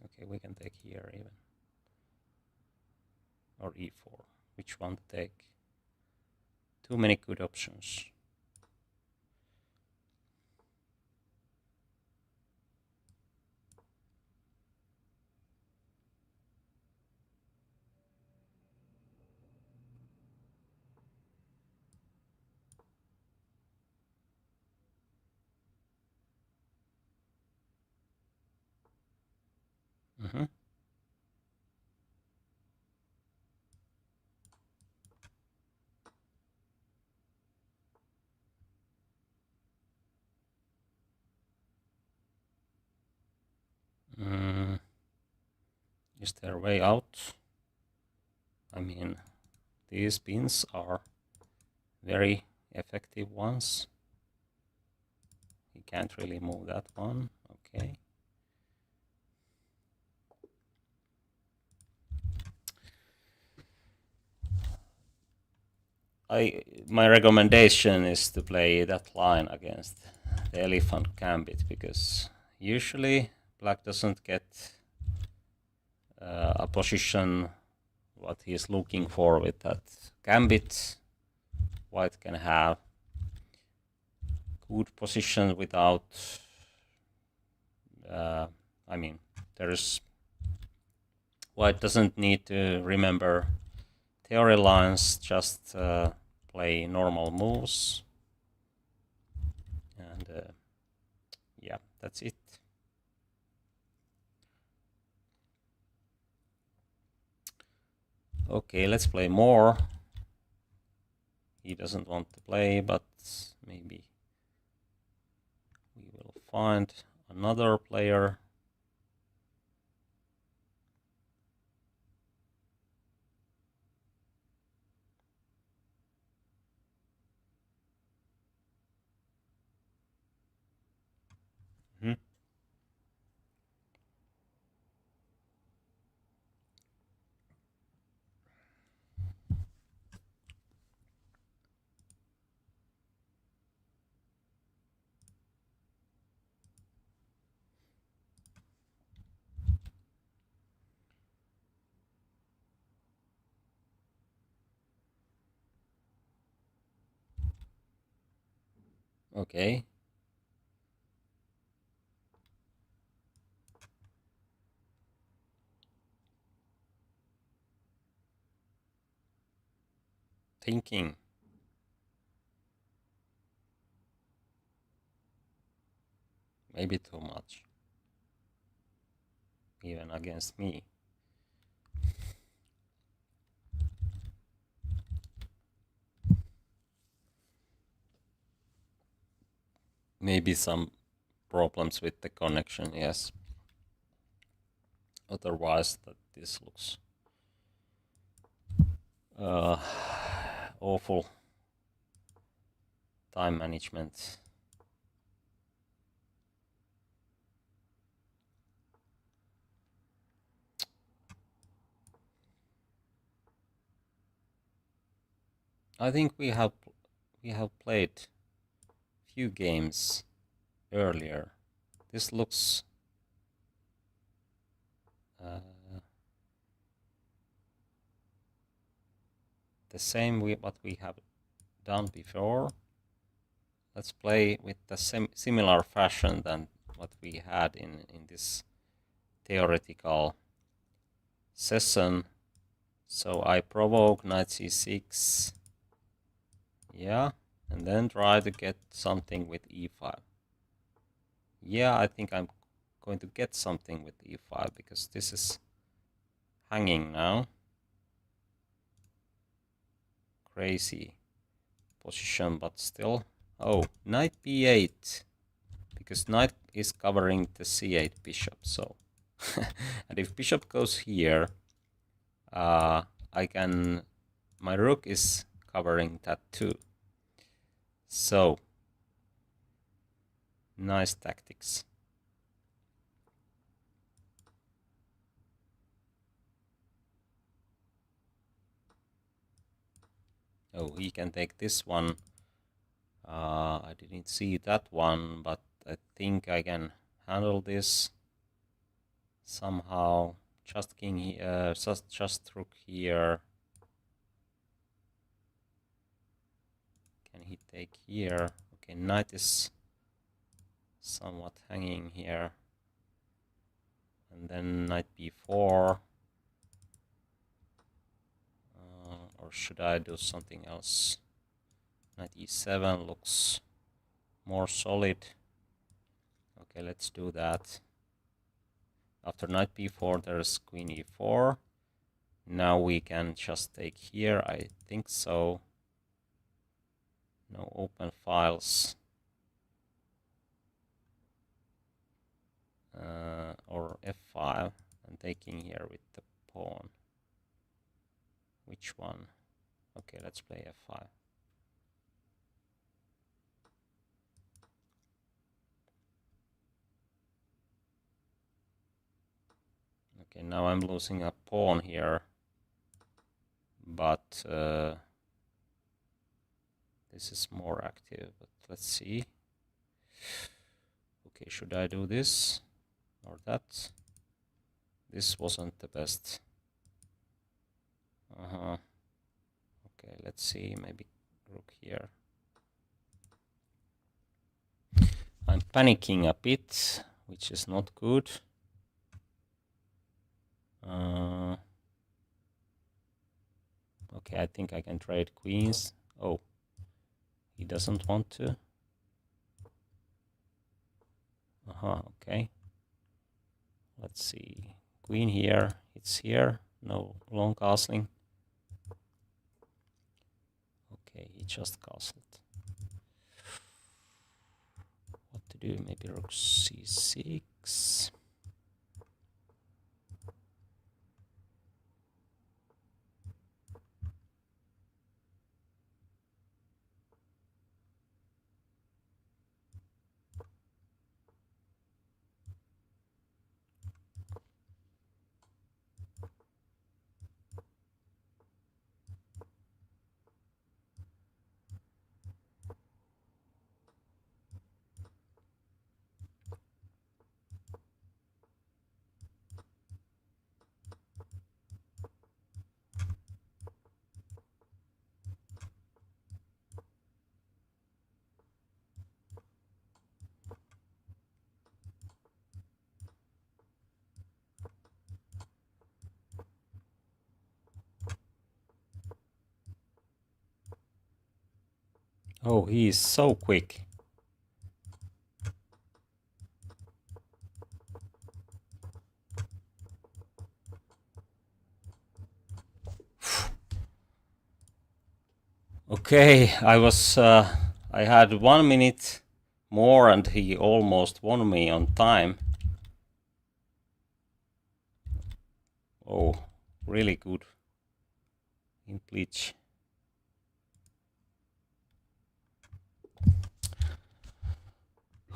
Okay, we can take here even. Or e4. Which one to take? Too many good options. Mm-hmm. Is there a way out? I mean, these pins are very effective ones. He can't really move that one. Okay. My recommendation is to play that line against the elephant gambit, because usually black doesn't get a position what he's looking for with that gambit. White can have good position without I mean, white doesn't need to remember theory lines, just play normal moves, and yeah, that's it. Okay, let's play more. He doesn't want to play, but maybe we will find another player. Okay. Thinking. Maybe too much. Even against me. Maybe some problems with the connection, yes. Otherwise, that this looks awful. Time management. I think we have played few games earlier. This looks the same what we have done before. Let's play with the similar fashion than what we had in this theoretical session. So I provoke knight c6. Yeah, and then try to get something with e5. Yeah, I think I'm going to get something with e5 because this is hanging now. Crazy position, but still. Oh, knight b8, because knight is covering the c8 bishop. So, and if bishop goes here, I can. My rook is covering that too. So, nice tactics. Oh, he can take this one. I didn't see that one, but I think I can handle this somehow. Just king here, just rook here. Can he take here? Okay, knight is somewhat hanging here. And then knight b4. Or should I do something else? Knight e7 looks more solid. Okay, let's do that. After knight b4, there's queen e4. Now we can just take here, I think so. No open files. Or f5, and taking here with the pawn. Which one? Okay, let's play f5. Okay, now I'm losing a pawn here, but this is more active. But let's see. Okay, should I do this or that? This wasn't the best. Okay, let's see. Maybe rook here. I'm panicking a bit, which is not good. Okay, I think I can trade queens. Oh, he doesn't want to. Okay. Let's see. Queen here. It's here. No long castling. Okay, he just castled. What to do? Maybe rook c6. Oh, he is so quick. Okay, I had 1 minute more and he almost won me on time. Oh, really good in Blitz.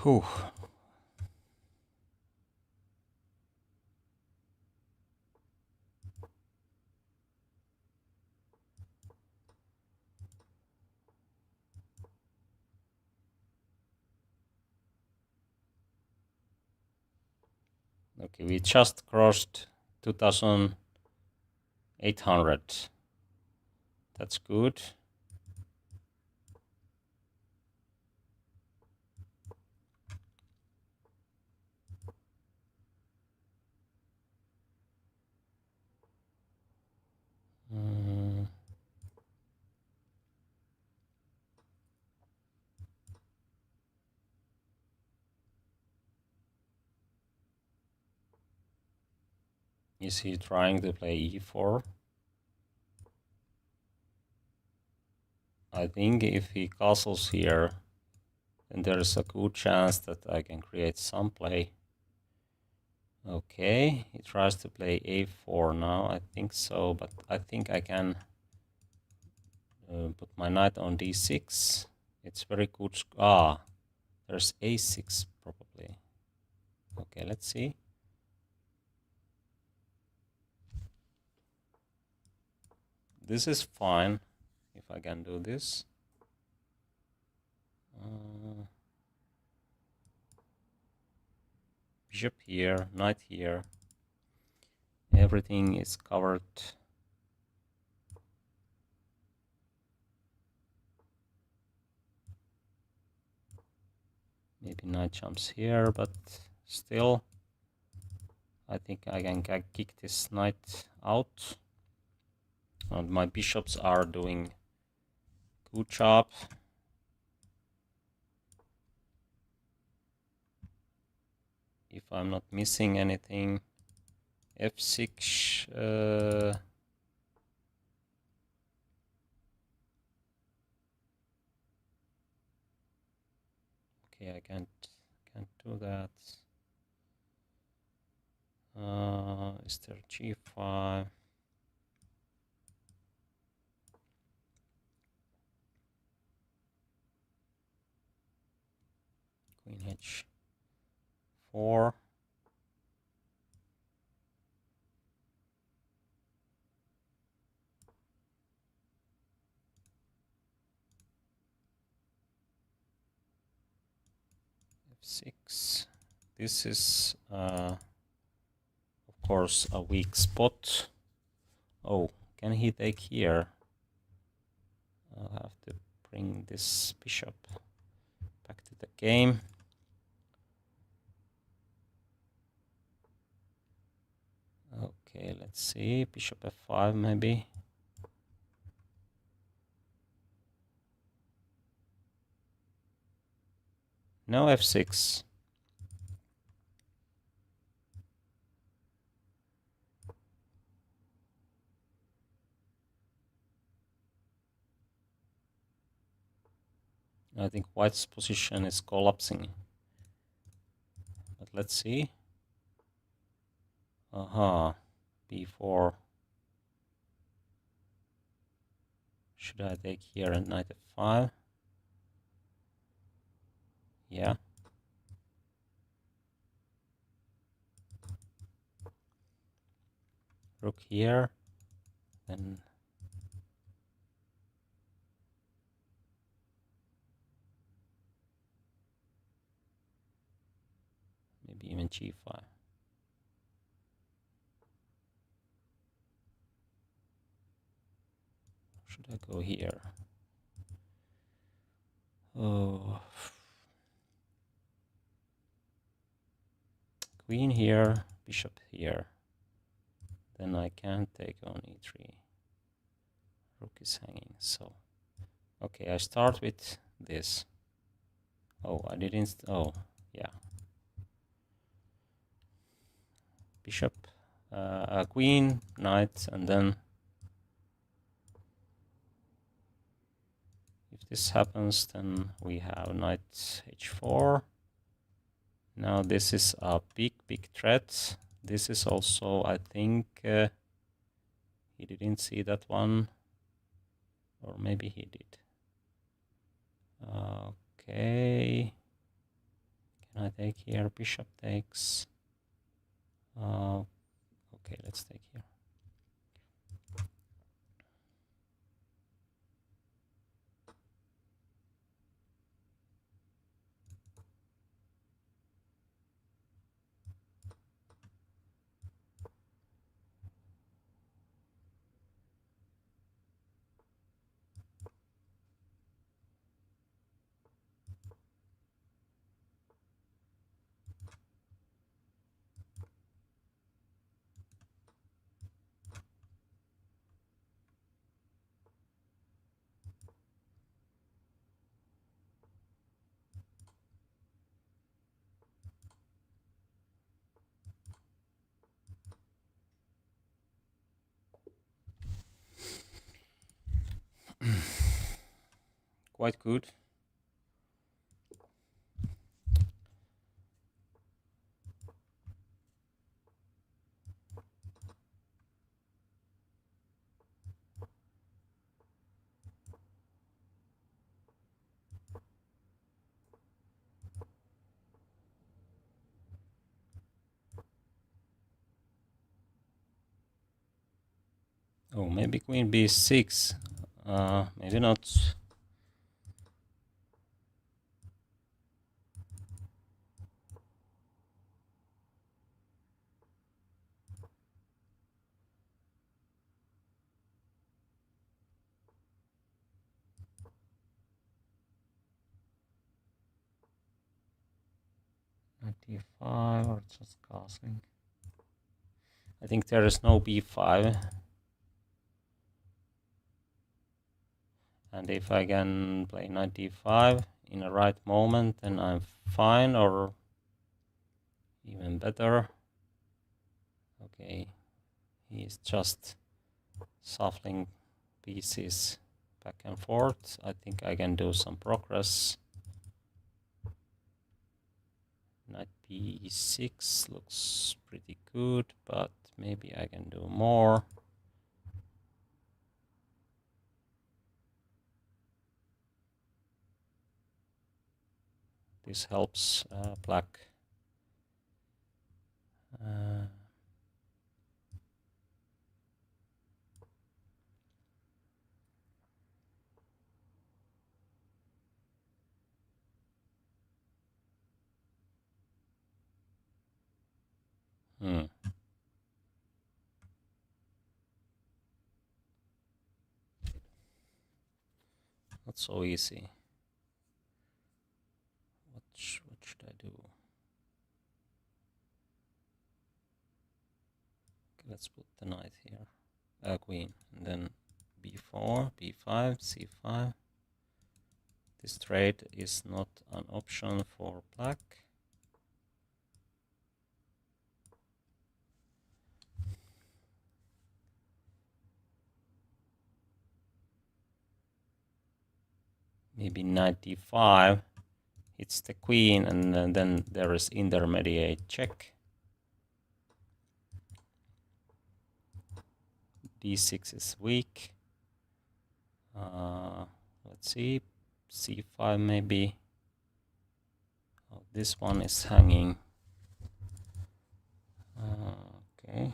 Whew. Okay, we just crossed 2,800. That's good. Is he trying to play e4? I think if he castles here, then there is a good chance that I can create some play. Okay, he tries to play a4 now. I think so, but I think I can put my knight on d6. It's very good. There's a6 probably. Okay, let's see. This is fine if I can do this. Bishop here, knight here. Everything is covered. Maybe knight jumps here, but still, I think I can kick this knight out. And my bishops are doing good job. If I'm not missing anything, f6. Okay, I can't do that. Is there g5? Queen h4. f6. This is, of course, a weak spot. Oh, can he take here? I'll have to bring this bishop back to the game. Okay, let's see. Bishop f5 maybe. No f6. I think white's position is collapsing. But let's see. Aha, b4. Should I take here and knight f5? Yeah. Rook here. Then maybe even g5. Should I go here? Oh. Queen here, bishop here. Then I can't take on e3. Rook is hanging, so... Okay, I start with this. Oh, I didn't... Oh, yeah. Bishop, queen, knight, and then... If this happens, then we have knight h4. Now this is a big threat. This is also, I think, he didn't see that one, or maybe he did. Okay, can I take here? Bishop takes. Okay, let's take here. quite good. Oh, maybe queen b6. Maybe not. d5 or just castling. I think there is no b5. And if I can play knight d5 in the right moment, then I'm fine, or even better. Okay, he's just shuffling pieces back and forth. I think I can do some progress. Knight b6 looks pretty good, but maybe I can do more. This helps black. Not so easy. What should I do? Okay, let's put the knight here. Queen. And then b4, b5, c5. This trade is not an option for black. Maybe knight d5 hits the queen, and then there is intermediate check. d6 is weak. Let's see, c5 maybe. Oh, this one is hanging. Okay.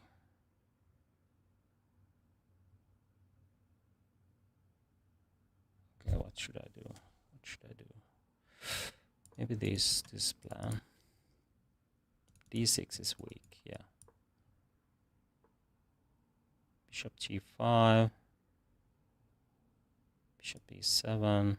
Okay, what should I do? What should I do? Maybe this plan. d6 is weak, yeah. Bishop g5. Bishop e7.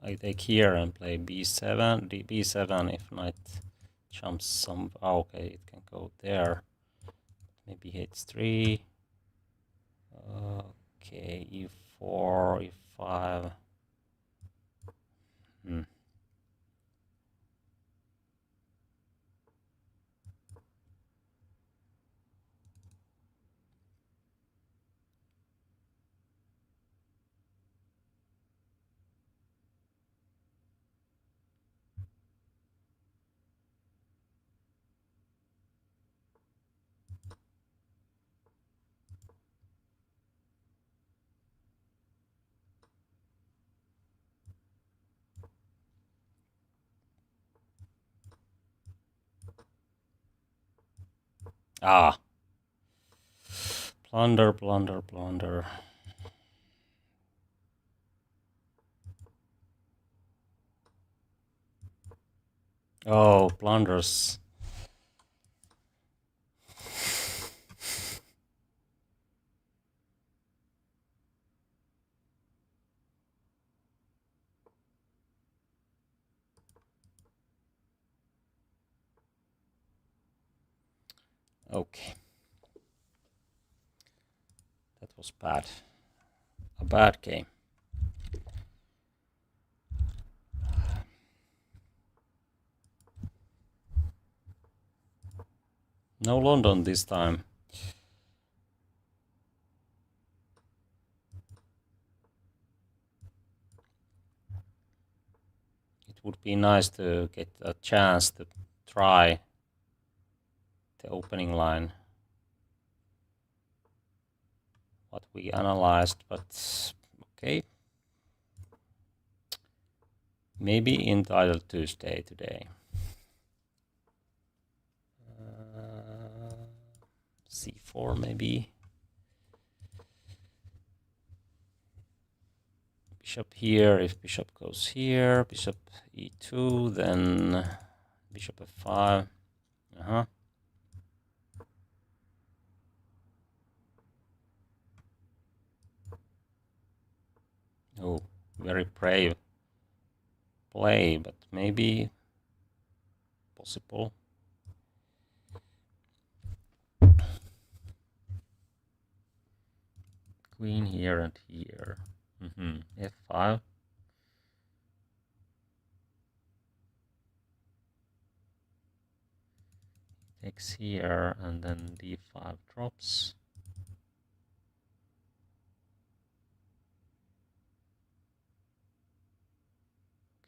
I take here and play b7, b7 if knight jumps some. Oh, okay, it can go there. Maybe h3. Okay, e4, e5. Ah. Blunder, blunder, blunder. Oh, blunders. Okay. That was bad. A bad game. No London this time. It would be nice to get a chance to try the opening line. What we analyzed, but okay. Maybe entitled Tuesday today. C4 maybe. Bishop here, if bishop goes here, bishop e2, then bishop f5. Oh, very brave play, but maybe possible. Queen here and here. F5. Takes here and then d5 drops.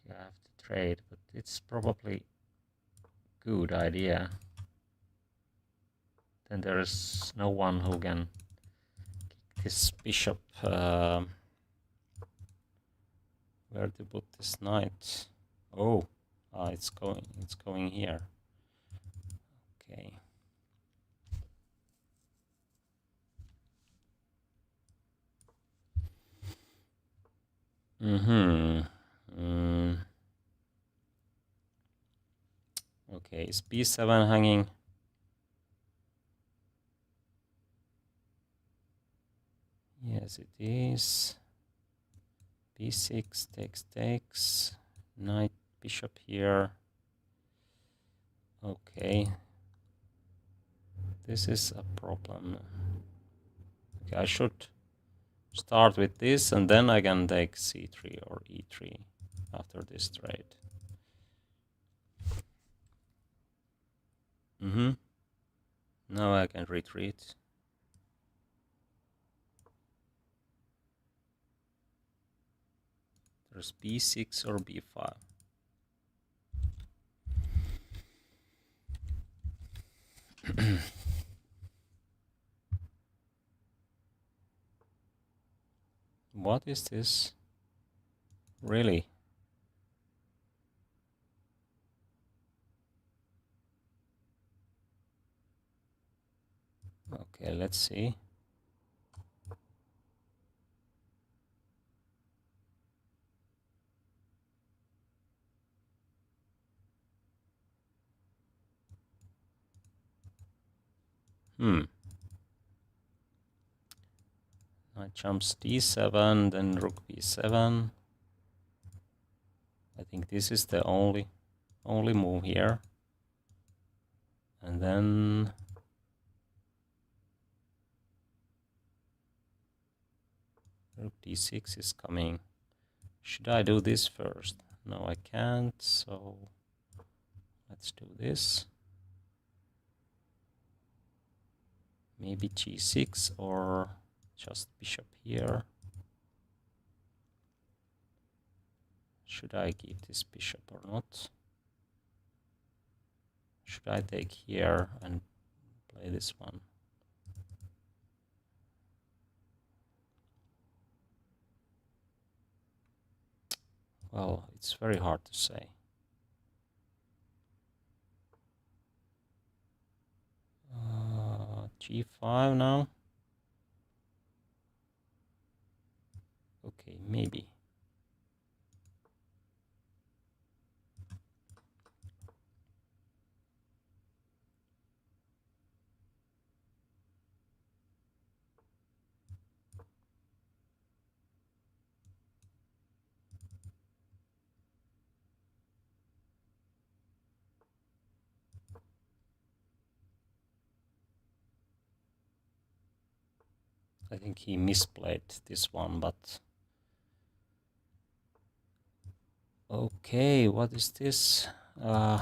Okay, I have to trade, but it's probably a good idea. Then there is no one who can kick this bishop. Where to put this knight? Oh, it's going here. Okay. Okay, is b7 hanging? Yes, it is. b6 takes. Knight, bishop here. Okay. This is a problem. Okay, I should start with this and then I can take c3 or e3 after this trade. Now I can retreat. There's b6 or b5. What is this? Really? Okay, let's see. Knight jumps d7, then rook b7. I think this is the only move here. And then rook d6 is coming. Should I do this first? No, I can't, so let's do this. Maybe g6 or just bishop here. Should I keep this bishop or not? Should I take here and play this one? Well, it's very hard to say. g5 now. Okay, maybe. I think he misplayed this one, but okay, what is this? I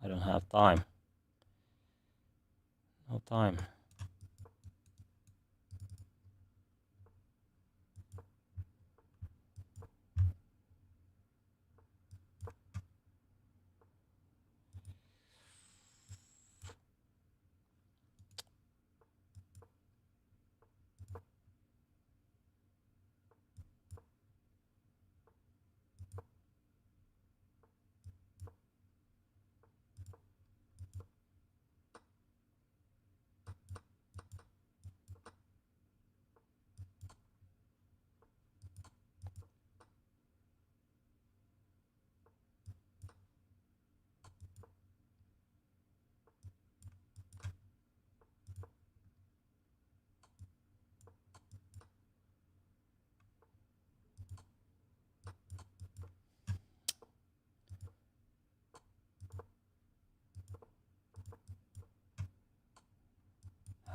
don't have time. No time.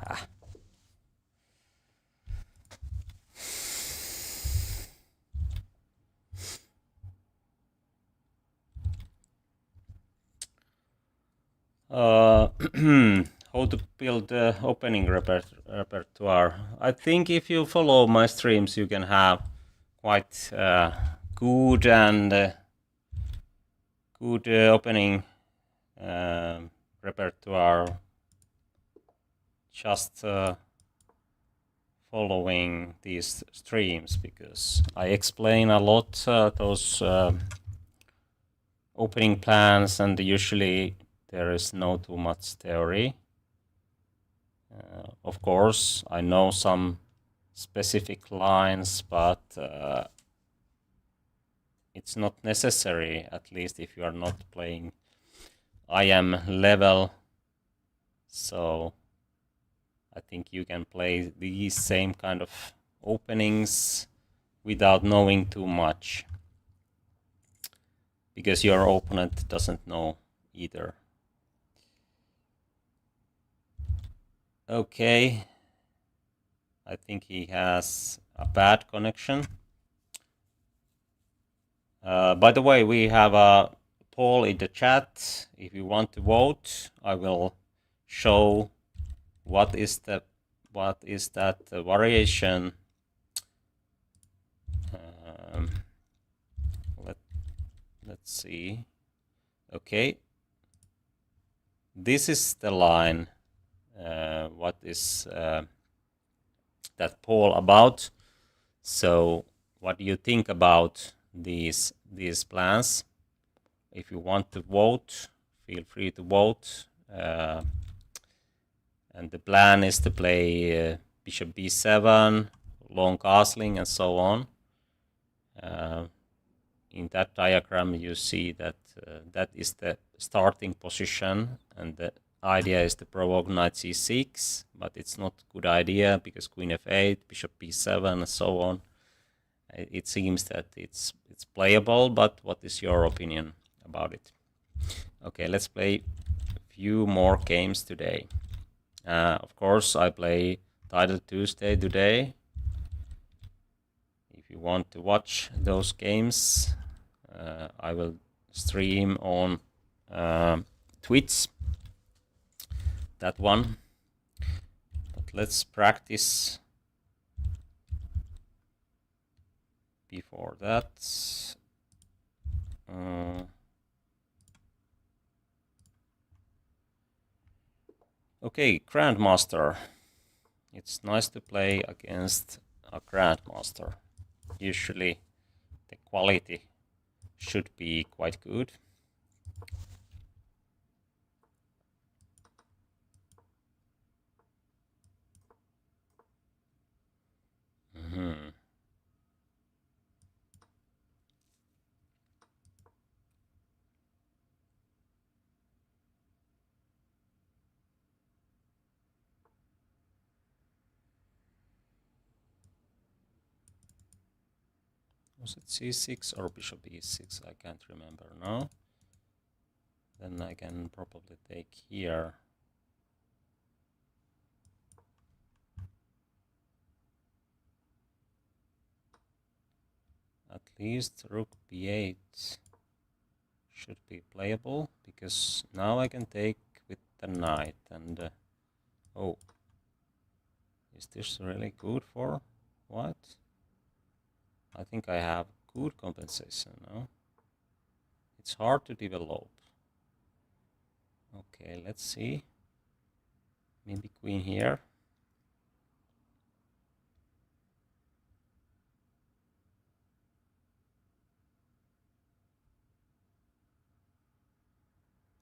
Ah. How to build the opening repertoire. I think if you follow my streams, you can have quite good and good opening repertoire. Just following these streams, because I explain a lot those opening plans, and usually there is no too much theory. Of course, I know some specific lines, but it's not necessary, at least if you are not playing IM level. So I think you can play these same kind of openings without knowing too much, because your opponent doesn't know either. Okay, I think he has a bad connection. By the way, we have a poll in the chat. If you want to vote, I will show what is that variation. Let's see. Okay, this is the line. What is that poll about? So what do you think about these plans? If you want to vote, feel free to vote. And the plan is to play bishop b7, long castling, and so on. In that diagram, you see that that is the starting position, and the idea is to provoke knight c6, but it's not a good idea because queen f8, bishop b7, and so on. It seems that it's playable, but what is your opinion about it? Okay, let's play a few more games today. Of course, I play Title Tuesday today. If you want to watch those games, I will stream on Twitch, that one. But let's practice before that. Okay, Grandmaster. It's nice to play against a Grandmaster. Usually the quality should be quite good. Was it c6 or bishop e6? I can't remember now. Then I can probably take here. At least rook b8 should be playable, because now I can take with the knight. And oh, is this really good for what? I think I have good compensation now. It's hard to develop. Okay, let's see. Maybe queen here.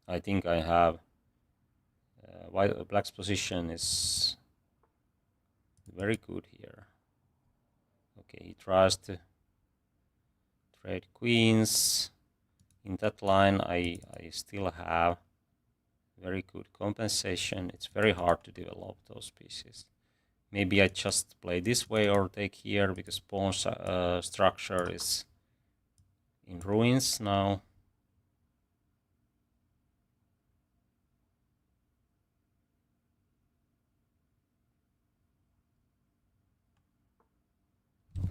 I think I have black's position is very good here. Okay, he tries to trade queens. In that line, I still have very good compensation. It's very hard to develop those pieces. Maybe I just play this way or take here, because pawn structure is in ruins now.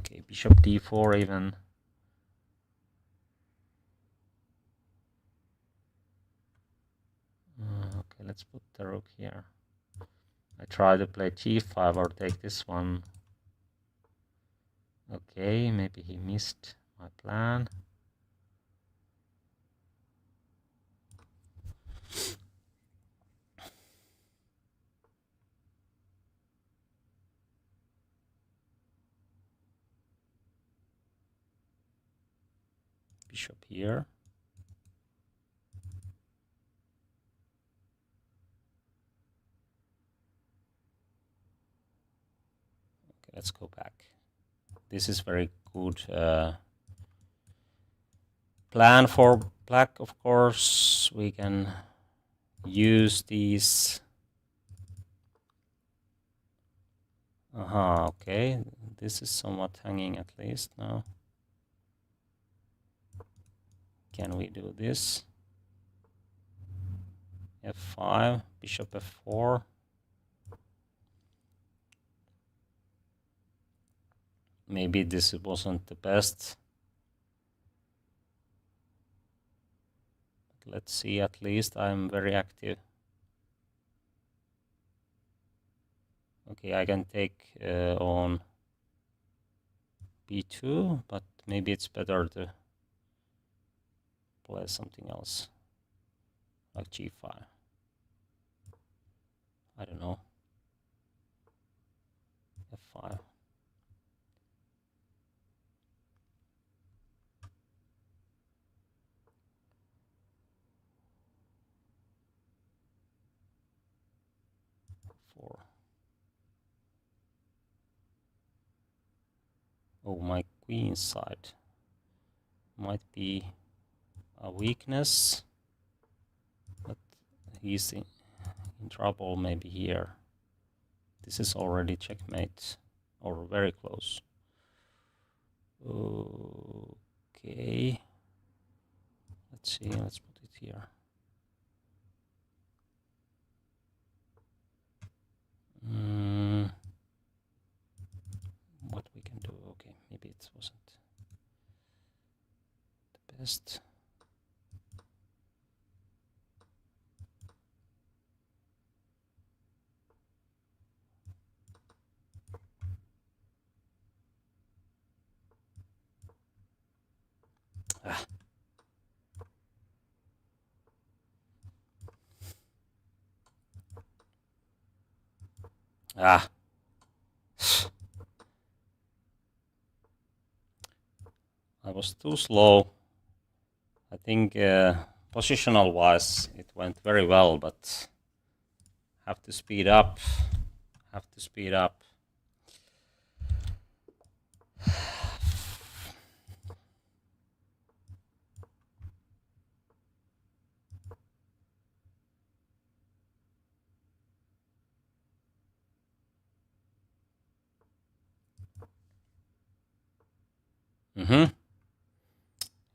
Okay, bishop d4 even. Okay, let's put the rook here. I try to play g5 or take this one. Okay, maybe he missed my plan. Bishop here. Okay, let's go back. This is very good plan for black, of course. We can use these. Okay. This is somewhat hanging at least now. Can we do this? f5, bishop f4. Maybe this wasn't the best. But let's see, at least I'm very active. Okay, I can take on b2, but maybe it's better to play something else, like g5. I don't know. f5. Oh, my queen side might be a weakness, but he's in trouble maybe here. This is already checkmate, or very close. Okay, let's see, let's put it here. What we can do? Okay, maybe it wasn't the best. I was too slow. I think positional wise it went very well, but have to speed up.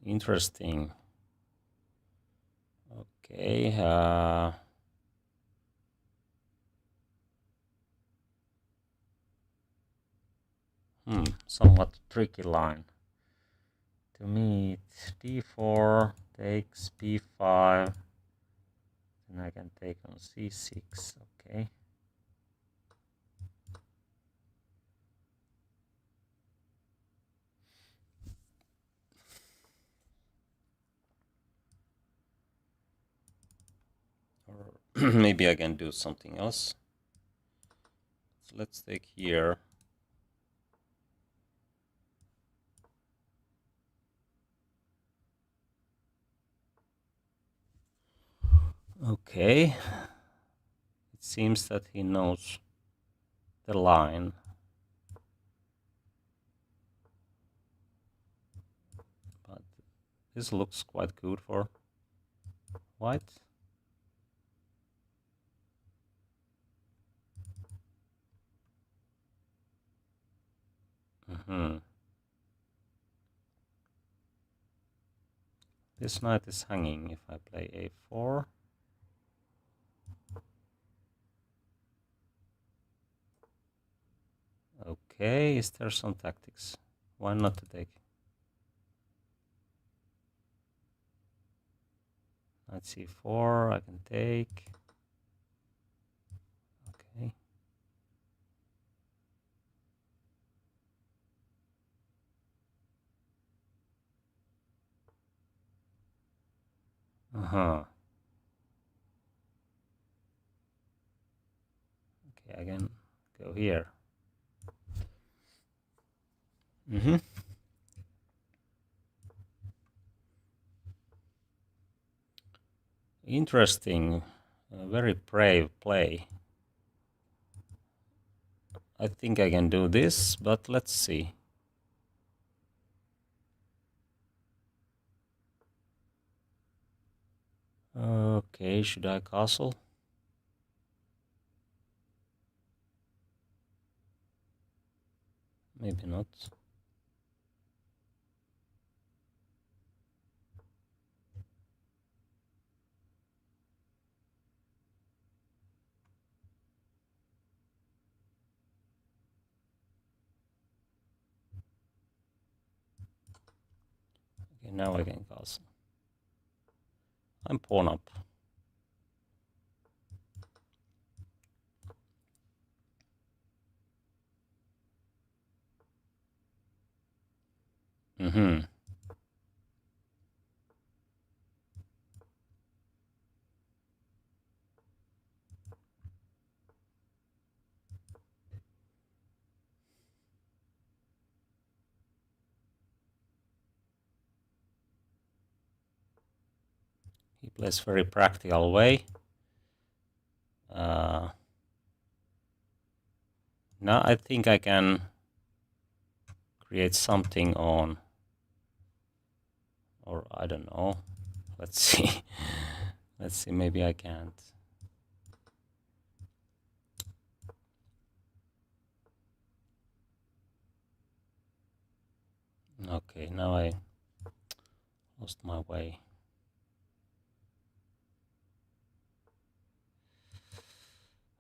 Interesting. Okay. Somewhat tricky line. To meet d4 takes b5, and I can take on c6. Okay. Or maybe I can do something else. So let's take here. Okay. It seems that he knows the line. But this looks quite good for white. This knight is hanging if I play a4. Okay, is there some tactics? Why not to take? Knight c4, I can take. Okay. Okay, I can go here. Interesting. Very brave play. I think I can do this, but let's see. Okay, should I castle? Maybe not. Okay, now I can castle. I'm pawn up. He plays very practical way. Now I think I can create something on, or I don't know. Let's see. Let's see, maybe I can't. Okay, now I lost my way.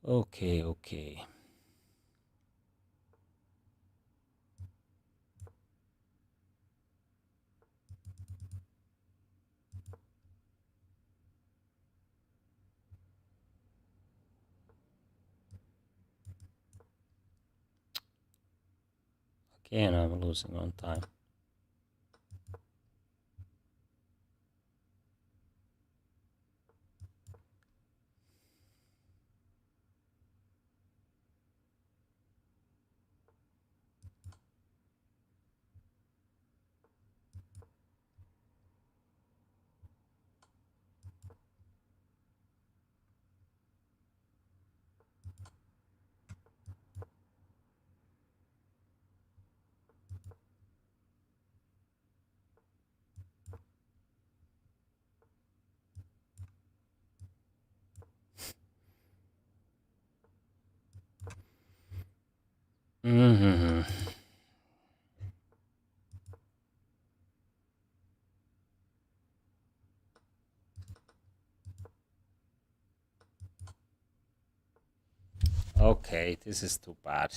Okay. Again, I'm losing on time. Okay, this is too bad.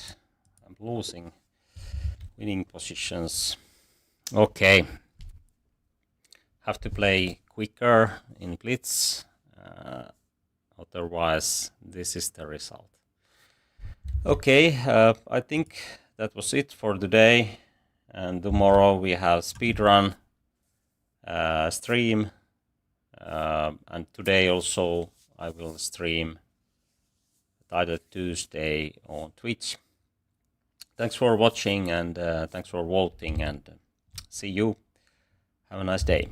I'm losing winning positions. Okay. Have to play quicker in Blitz. Otherwise, this is the result. Okay, I think that was it for today. And tomorrow we have speedrun stream. And today also I will stream either Tuesday on Twitch. Thanks for watching and thanks for voting, and see you. Have a nice day.